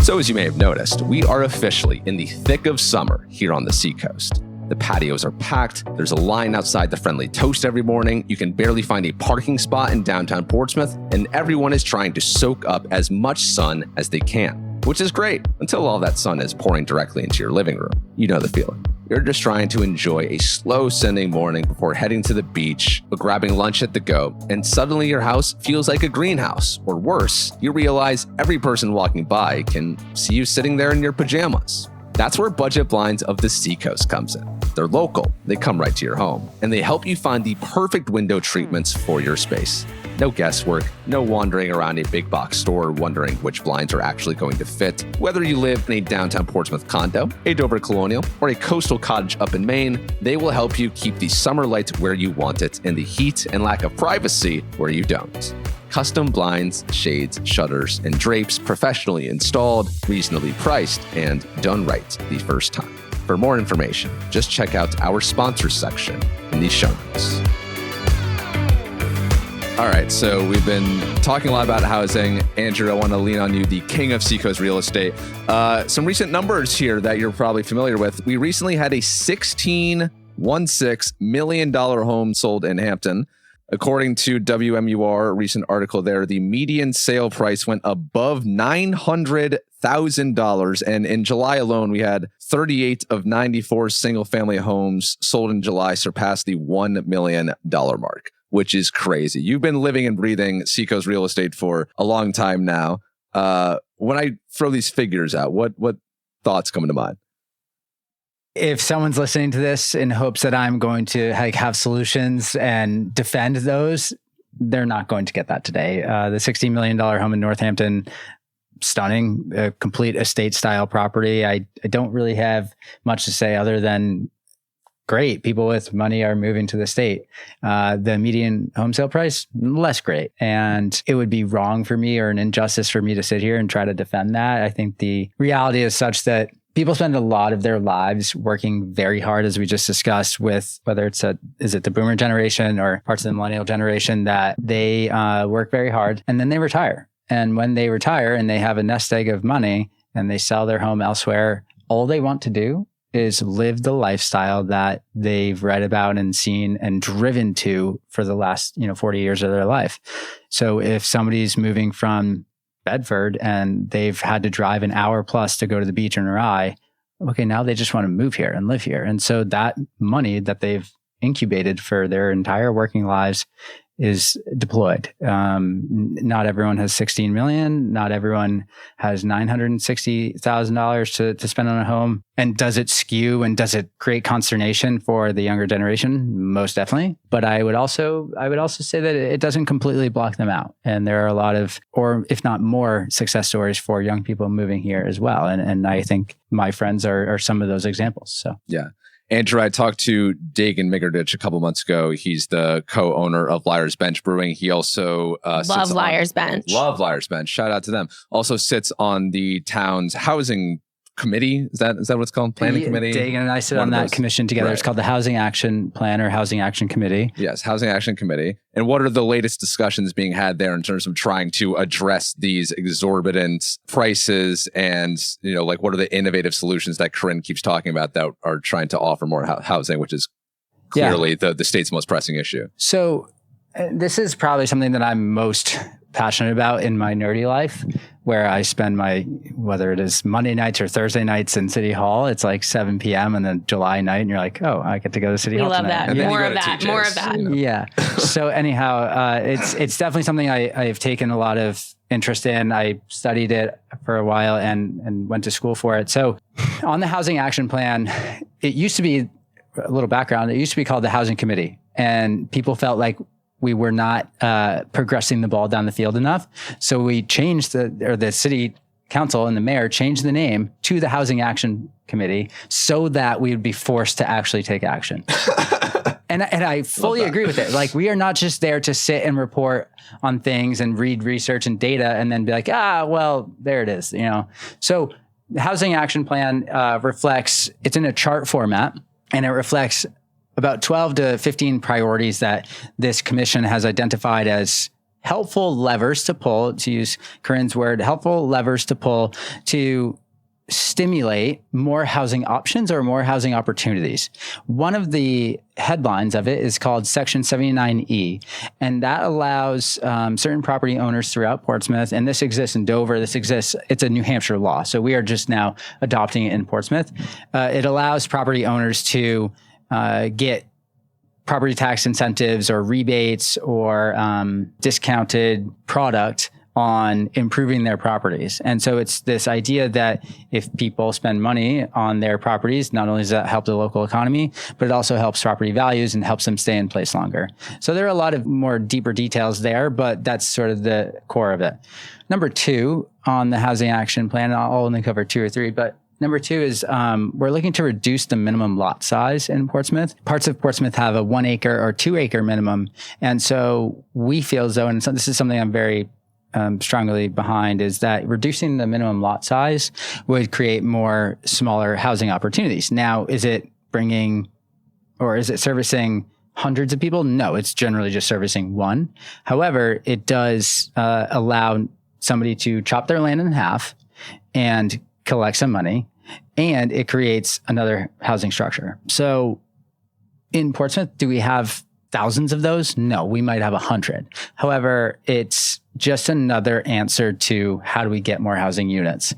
So as you may have noticed, we are officially in the thick of summer here on the Seacoast. The patios are packed. There's a line outside the Friendly Toast every morning. You can barely find a parking spot in downtown Portsmouth, and everyone is trying to soak up as much sun as they can, which is great until all that sun is pouring directly into your living room. You know the feeling. You're just trying to enjoy a slow Sunday morning before heading to the beach or grabbing lunch at the Go, and suddenly your house feels like a greenhouse. Or worse, you realize every person walking by can see you sitting there in your pajamas. That's where Budget Blinds of the Seacoast comes in. They're local, they come right to your home, and they help you find the perfect window treatments for your space. No guesswork, no wandering around a big box store wondering which blinds are actually going to fit. Whether you live in a downtown Portsmouth condo, a Dover colonial, or a coastal cottage up in Maine, they will help you keep the summer light where you want it and the heat and lack of privacy where you don't. Custom blinds, shades, shutters, and drapes professionally installed, reasonably priced, and done right the first time. For more information, just check out our sponsors section in the show notes. All right, so we've been talking a lot about housing. Andrew, I want to lean on you, the king of Seacoast real estate. Some recent numbers here that you're probably familiar with. We recently had a $16.16 million home sold in Hampton. According to WMUR, a recent article there, the median sale price went above $900,000. And in July alone, we had 38 of 94 single-family homes sold in July surpassed the $1 million mark, which is crazy. You've been living and breathing Seacoast real estate for a long time now. When I throw these figures out, what thoughts come to mind? If someone's listening to this in hopes that I'm going to have solutions and defend those, they're not going to get that today. The $16 million home in Northampton, stunning, complete estate style property. I don't really have much to say other than great. People with money are moving to the state. The median home sale price, less great. And it would be wrong for me, or an injustice for me, to sit here and try to defend that. I think the reality is such that people spend a lot of their lives working very hard, as we just discussed, with whether is it the boomer generation or parts of the millennial generation, that they work very hard and then they retire. And when they retire and they have a nest egg of money and they sell their home elsewhere, all they want to do is live the lifestyle that they've read about and seen and driven to for the last 40 years of their life. So if somebody's moving from Bedford and they've had to drive an hour plus to go to the beach in Rye, okay, now they just want to move here and live here. And so that money that they've incubated for their entire working lives is deployed. Not everyone has 16 million. Not everyone has $960,000 to spend on a home. And does it skew and does it create consternation for the younger generation? Most definitely. But I would also say that it doesn't completely block them out. And there are a lot of, or if not more, success stories for young people moving here as well. And I think my friends are some of those examples. So yeah. Andrew, I talked to Dagan Migerdich a couple months ago. He's the co-owner of Liar's Bench Brewing. He also Love Liar's Bench. Love Liar's Bench. Shout out to them. Also sits on the town's housing committee. Is that what it's called? Planning committee? Dagan and I sit on that commission together. Right. It's called the Housing Action Plan or Housing Action Committee. Yes, Housing Action Committee. And what are the latest discussions being had there in terms of trying to address these exorbitant prices and, like what are the innovative solutions that Corinne keeps talking about that are trying to offer more housing, which is clearly the state's most pressing issue? So this is probably something that I'm most passionate about in my nerdy life, where I spend whether it is Monday nights or Thursday nights in City Hall, it's like 7 p.m. and then July night, and you're like, oh, I get to go to City Hall tonight. We love that. More of that. More of that. Yeah. So anyhow, it's definitely something I've taken a lot of interest in. I studied it for a while and went to school for it. So on the Housing Action Plan, it used to be, a little background, it used to be called the Housing Committee, and people felt like we were not progressing the ball down the field enough. So we changed the city council and the mayor changed the name to the Housing Action Committee so that we would be forced to actually take action. And I fully agree with it. Like, we are not just there to sit and report on things and read research and data and then be like, well, there it is, So the Housing Action Plan reflects, it's in a chart format, and it reflects about 12 to 15 priorities that this commission has identified as helpful levers to pull, to use Corinne's word, helpful levers to pull to stimulate more housing options or more housing opportunities. One of the headlines of it is called Section 79E, and that allows certain property owners throughout Portsmouth, and this exists in Dover, it's a New Hampshire law, so we are just now adopting it in Portsmouth. It allows property owners to get property tax incentives or rebates or discounted product on improving their properties. And so it's this idea that if people spend money on their properties, not only does that help the local economy, but it also helps property values and helps them stay in place longer. So there are a lot of more deeper details there, but that's sort of the core of it. Number two on the Housing Action Plan, I'll only cover two or three, but number two is we're looking to reduce the minimum lot size in Portsmouth. Parts of Portsmouth have a 1 acre or 2 acre minimum. And so we feel as though, and so this is something I'm very strongly behind, is that reducing the minimum lot size would create more smaller housing opportunities. Now, is it servicing hundreds of people? No, it's generally just servicing one. However, it does allow somebody to chop their land in half and collect some money, and it creates another housing structure. So in Portsmouth, do we have thousands of those? No, we might have 100. However, it's just another answer to how do we get more housing units.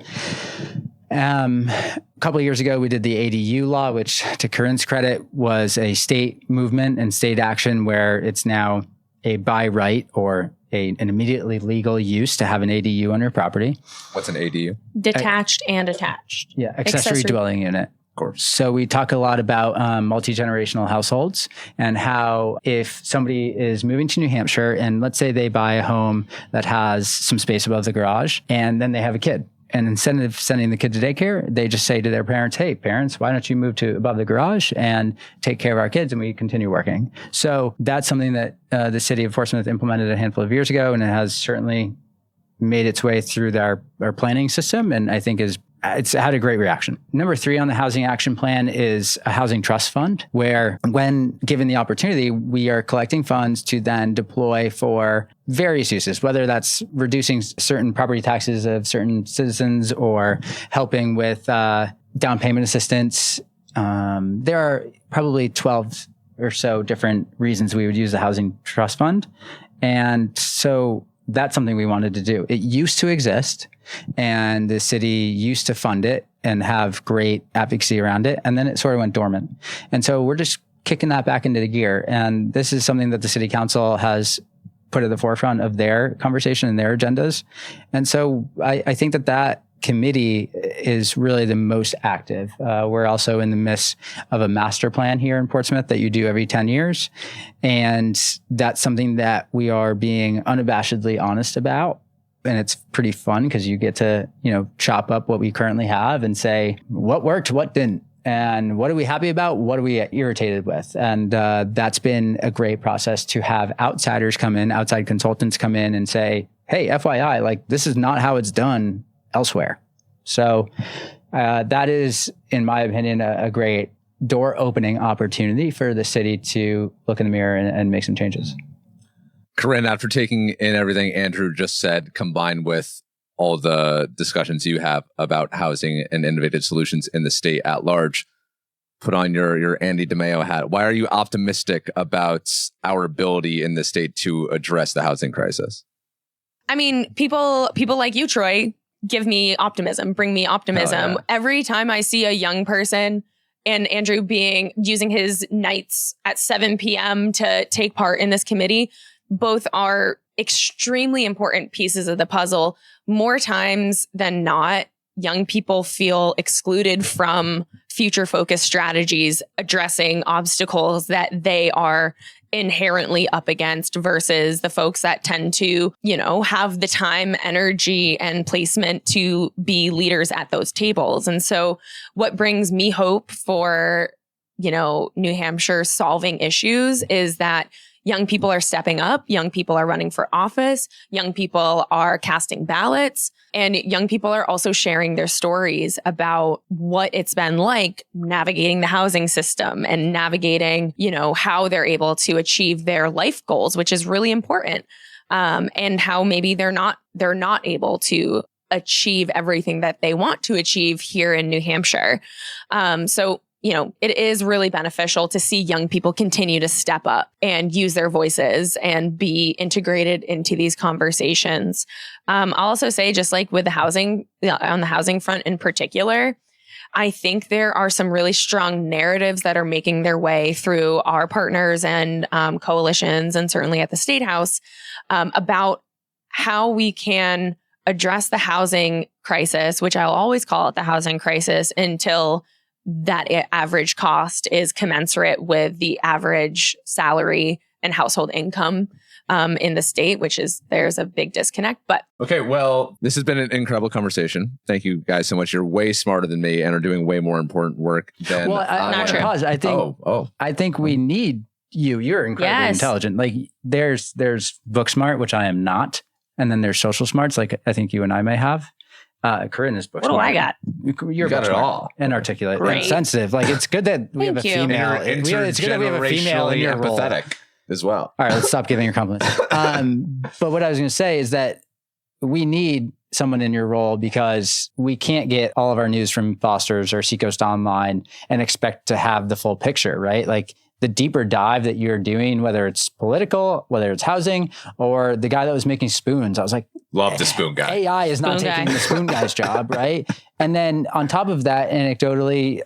A couple of years ago, we did the ADU law, which, to Corinne's credit, was a state movement and state action where it's now a by right or an immediately legal use to have an ADU on your property. What's an ADU? Detached and attached. Yeah, accessory dwelling unit. Of course. So we talk a lot about multi-generational households and how if somebody is moving to New Hampshire and let's say they buy a home that has some space above the garage and then they have a kid. And instead of sending the kid to daycare, they just say to their parents, hey, parents, why don't you move to above the garage and take care of our kids and we continue working? So that's something that the city of Portsmouth implemented a handful of years ago, and it has certainly made its way through our planning system, and I think it's had a great reaction. Number three on the Housing Action Plan is a housing trust fund, where when given the opportunity, we are collecting funds to then deploy for various uses, whether that's reducing certain property taxes of certain citizens or helping with down payment assistance. There are probably 12 or so different reasons we would use the Housing Trust Fund. And so that's something we wanted to do. It used to exist, and the city used to fund it and have great advocacy around it. And then it sort of went dormant. And so we're just kicking that back into the gear. And this is something that the city council has put at the forefront of their conversation and their agendas. And so I think that committee is really the most active. We're also in the midst of a master plan here in Portsmouth that you do every 10 years. And that's something that we are being unabashedly honest about. And it's pretty fun because you get to, chop up what we currently have and say, what worked, what didn't, and what are we happy about? What are we irritated with? And that's been a great process to have outsiders come in, outside consultants come in and say, hey, FYI, like this is not how it's done elsewhere. So that is, in my opinion, a great door opening opportunity for the city to look in the mirror and make some changes. Corinne, after taking in everything Andrew just said, combined with all the discussions you have about housing and innovative solutions in the state at large, put on your Andy DeMeo hat. Why are you optimistic about our ability in the state to address the housing crisis? I mean, people like you, Troy, give me optimism, bring me optimism. Yeah. Every time I see a young person, and Andrew using his nights at 7 p.m. to take part in this committee, both are extremely important pieces of the puzzle. More times than not, young people feel excluded from future-focused strategies addressing obstacles that they are inherently up against versus the folks that tend to, have the time, energy, and placement to be leaders at those tables. And so what brings me hope for, New Hampshire solving issues is that young people are stepping up, young people are running for office, young people are casting ballots, and young people are also sharing their stories about what it's been like navigating the housing system and navigating, how they're able to achieve their life goals, which is really important. And how maybe they're not able to achieve everything that they want to achieve here in New Hampshire. So it is really beneficial to see young people continue to step up and use their voices and be integrated into these conversations. I'll also say, just like with the housing, on the housing front in particular, I think there are some really strong narratives that are making their way through our partners and coalitions, and certainly at the State House, about how we can address the housing crisis, which I'll always call it the housing crisis, until that average cost is commensurate with the average salary and household income in the state, there's a big disconnect. But okay, well, this has been an incredible conversation. Thank you guys so much. You're way smarter than me and are doing way more important work than not true. Pause. I think we need you. You're incredibly intelligent. Like there's book smart, which I am not, and then there's social smarts, like I think you and I may have. Corinne is book smart. What do I got? You're got it all. And articulate Great. and sensitive. Like it's good that we have a female. It's good that we have a female in your role. Empathetic as well. All right, let's stop giving her compliments. But what I was going to say is that we need someone in your role because we can't get all of our news from Foster's or Seacoast Online and expect to have the full picture, right? Like the deeper dive that you're doing, whether it's political, whether it's housing, or the guy that was making spoons. I was like, love the spoon guy. AI is not taking the spoon guy's job, right? And then on top of that, anecdotally,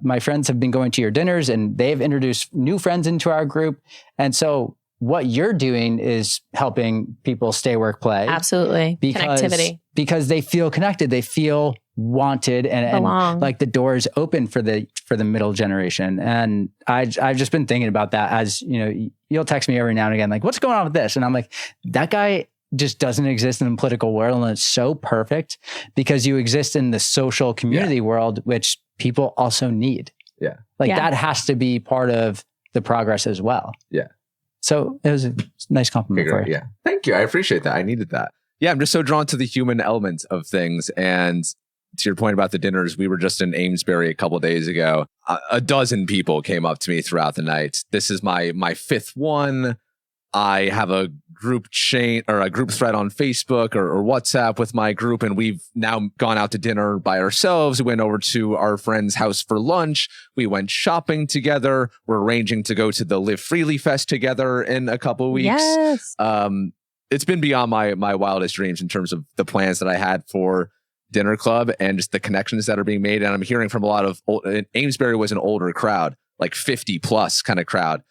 my friends have been going to your dinners and they've introduced new friends into our group. And so what you're doing is helping people stay, work, play. Absolutely. Connectivity. Because they feel connected. They feel wanted and like the door is open for the middle generation. And I've just been thinking about that as, you'll text me every now and again, like, what's going on with this? And I'm like, that guy just doesn't exist in the political world. And it's so perfect because you exist in the social community world, which people also need. Yeah. That has to be part of the progress as well. Yeah. So it was a nice compliment for you. Yeah. Thank you. I appreciate that. I needed that. Yeah. I'm just so drawn to the human element of things. And to your point about the dinners, we were just in Amesbury a couple of days ago. A dozen people came up to me throughout the night. This is my fifth one. I have a group chain or a group thread on Facebook or WhatsApp with my group, and we've now gone out to dinner by ourselves. We went over to our friend's house for lunch. We went shopping together. We're arranging to go to the Live Freely Fest together in a couple of weeks. Yes. It's been beyond my wildest dreams in terms of the plans that I had for Dinner Club and just the connections that are being made. And I'm hearing from a lot of Amesbury was an older crowd, like 50 plus kind of crowd.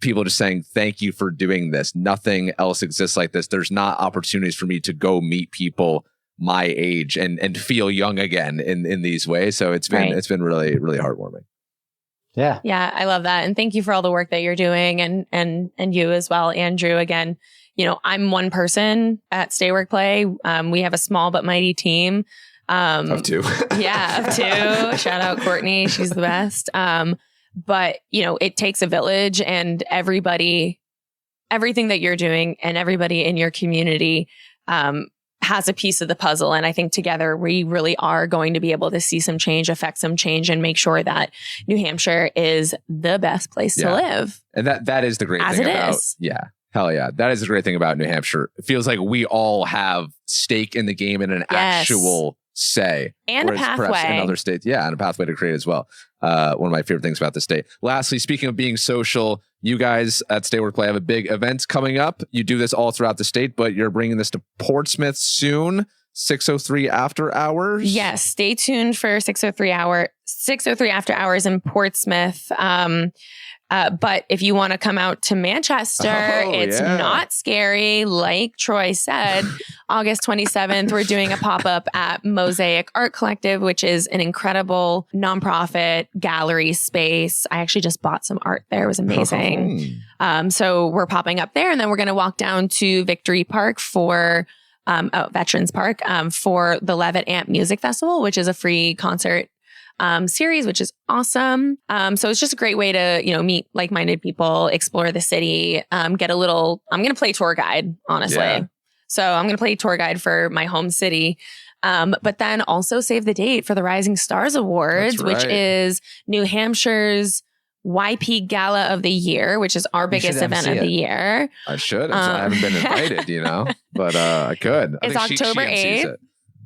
People just saying, thank you for doing this. Nothing else exists like this. There's not opportunities for me to go meet people my age and feel young again in these ways. So it's been really, really heartwarming. Yeah. Yeah, I love that. And thank you for all the work that you're doing and you as well, Andrew. Again, I'm one person at Stay Work Play. We have a small but mighty team. Of two. Yeah, of two. Shout out Courtney. She's the best. But it takes a village, and everything that you're doing and everybody in your community, has a piece of the puzzle. And I think together we really are going to be able to see some change, affect some change, and make sure that New Hampshire is the best place to live. And that is the great As thing it about is. Yeah. Hell yeah. That is the great thing about New Hampshire. It feels like we all have stake in the game and an actual say. And a pathway. Perhaps in other states. Yeah. And a pathway to create as well. One of my favorite things about the state. Lastly, speaking of being social, you guys at Stay Work Play have a big event coming up. You do this all throughout the state, but you're bringing this to Portsmouth soon. 6:03 after hours. Yes. Stay tuned for 6:03 after hours in Portsmouth. But if you want to come out to Manchester, it's not scary. Like Troy said, August 27th, we're doing a pop-up at Mosaic Art Collective, which is an incredible nonprofit gallery space. I actually just bought some art there. It was amazing. So we're popping up there, and then we're going to walk down to Victory Park for Veterans Park for the Levitt Amp Music Festival, which is a free concert series, which is awesome. So it's just a great way to, meet like-minded people, explore the city, I'm going to play tour guide, honestly. Yeah. So I'm going to play tour guide for my home city. But then also save the date for the Rising Stars Awards, which is New Hampshire's YP Gala of the Year, which is our biggest event of the year. I should. I haven't been invited, but I could. It's October 8th.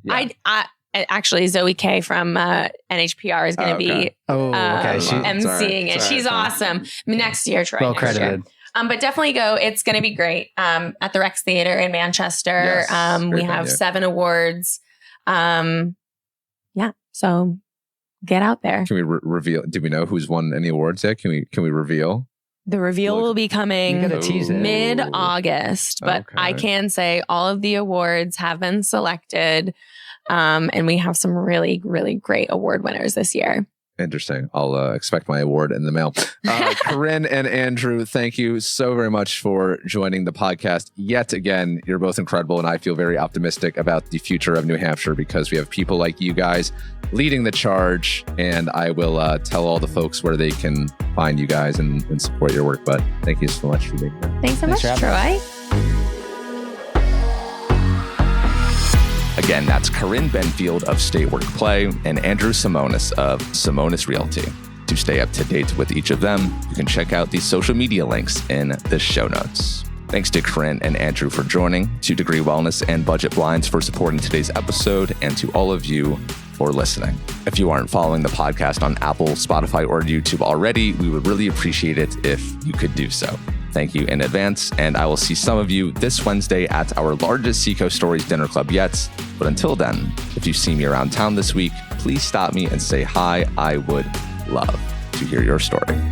Yeah. Actually, Zoe K from NHPR is going to be emceeing it. She's awesome. Next year, Troy. Well credited. But definitely go. It's going to be great. At the Rex Theater in Manchester. Yes, we have 7 awards. So get out there. Can we reveal? Do we know who's won any awards yet? Can we reveal? The reveal will be coming mid-August, but I can say all of the awards have been selected. And we have some really, really great award winners this year. Interesting. I'll expect my award in the mail. Corinne and Andrew, thank you so very much for joining the podcast. Yet again, you're both incredible, and I feel very optimistic about the future of New Hampshire because we have people like you guys leading the charge. And I will tell all the folks where they can find you guys and support your work. But thank you so much for being here. Thanks so much, Troy. Again, that's Corinne Benfield of Stay Work Play and Andrew Simonis of Simonis Realty. To stay up to date with each of them, you can check out the social media links in the show notes. Thanks to Corinne and Andrew for joining, to Degree Wellness and Budget Blinds for supporting today's episode, and to all of you for listening. If you aren't following the podcast on Apple, Spotify, or YouTube already, we would really appreciate it if you could do so. Thank you in advance, and I will see some of you this Wednesday at our largest Seacoast Stories dinner club yet. But until then, if you see me around town this week, please stop me and say hi. I would love to hear your story.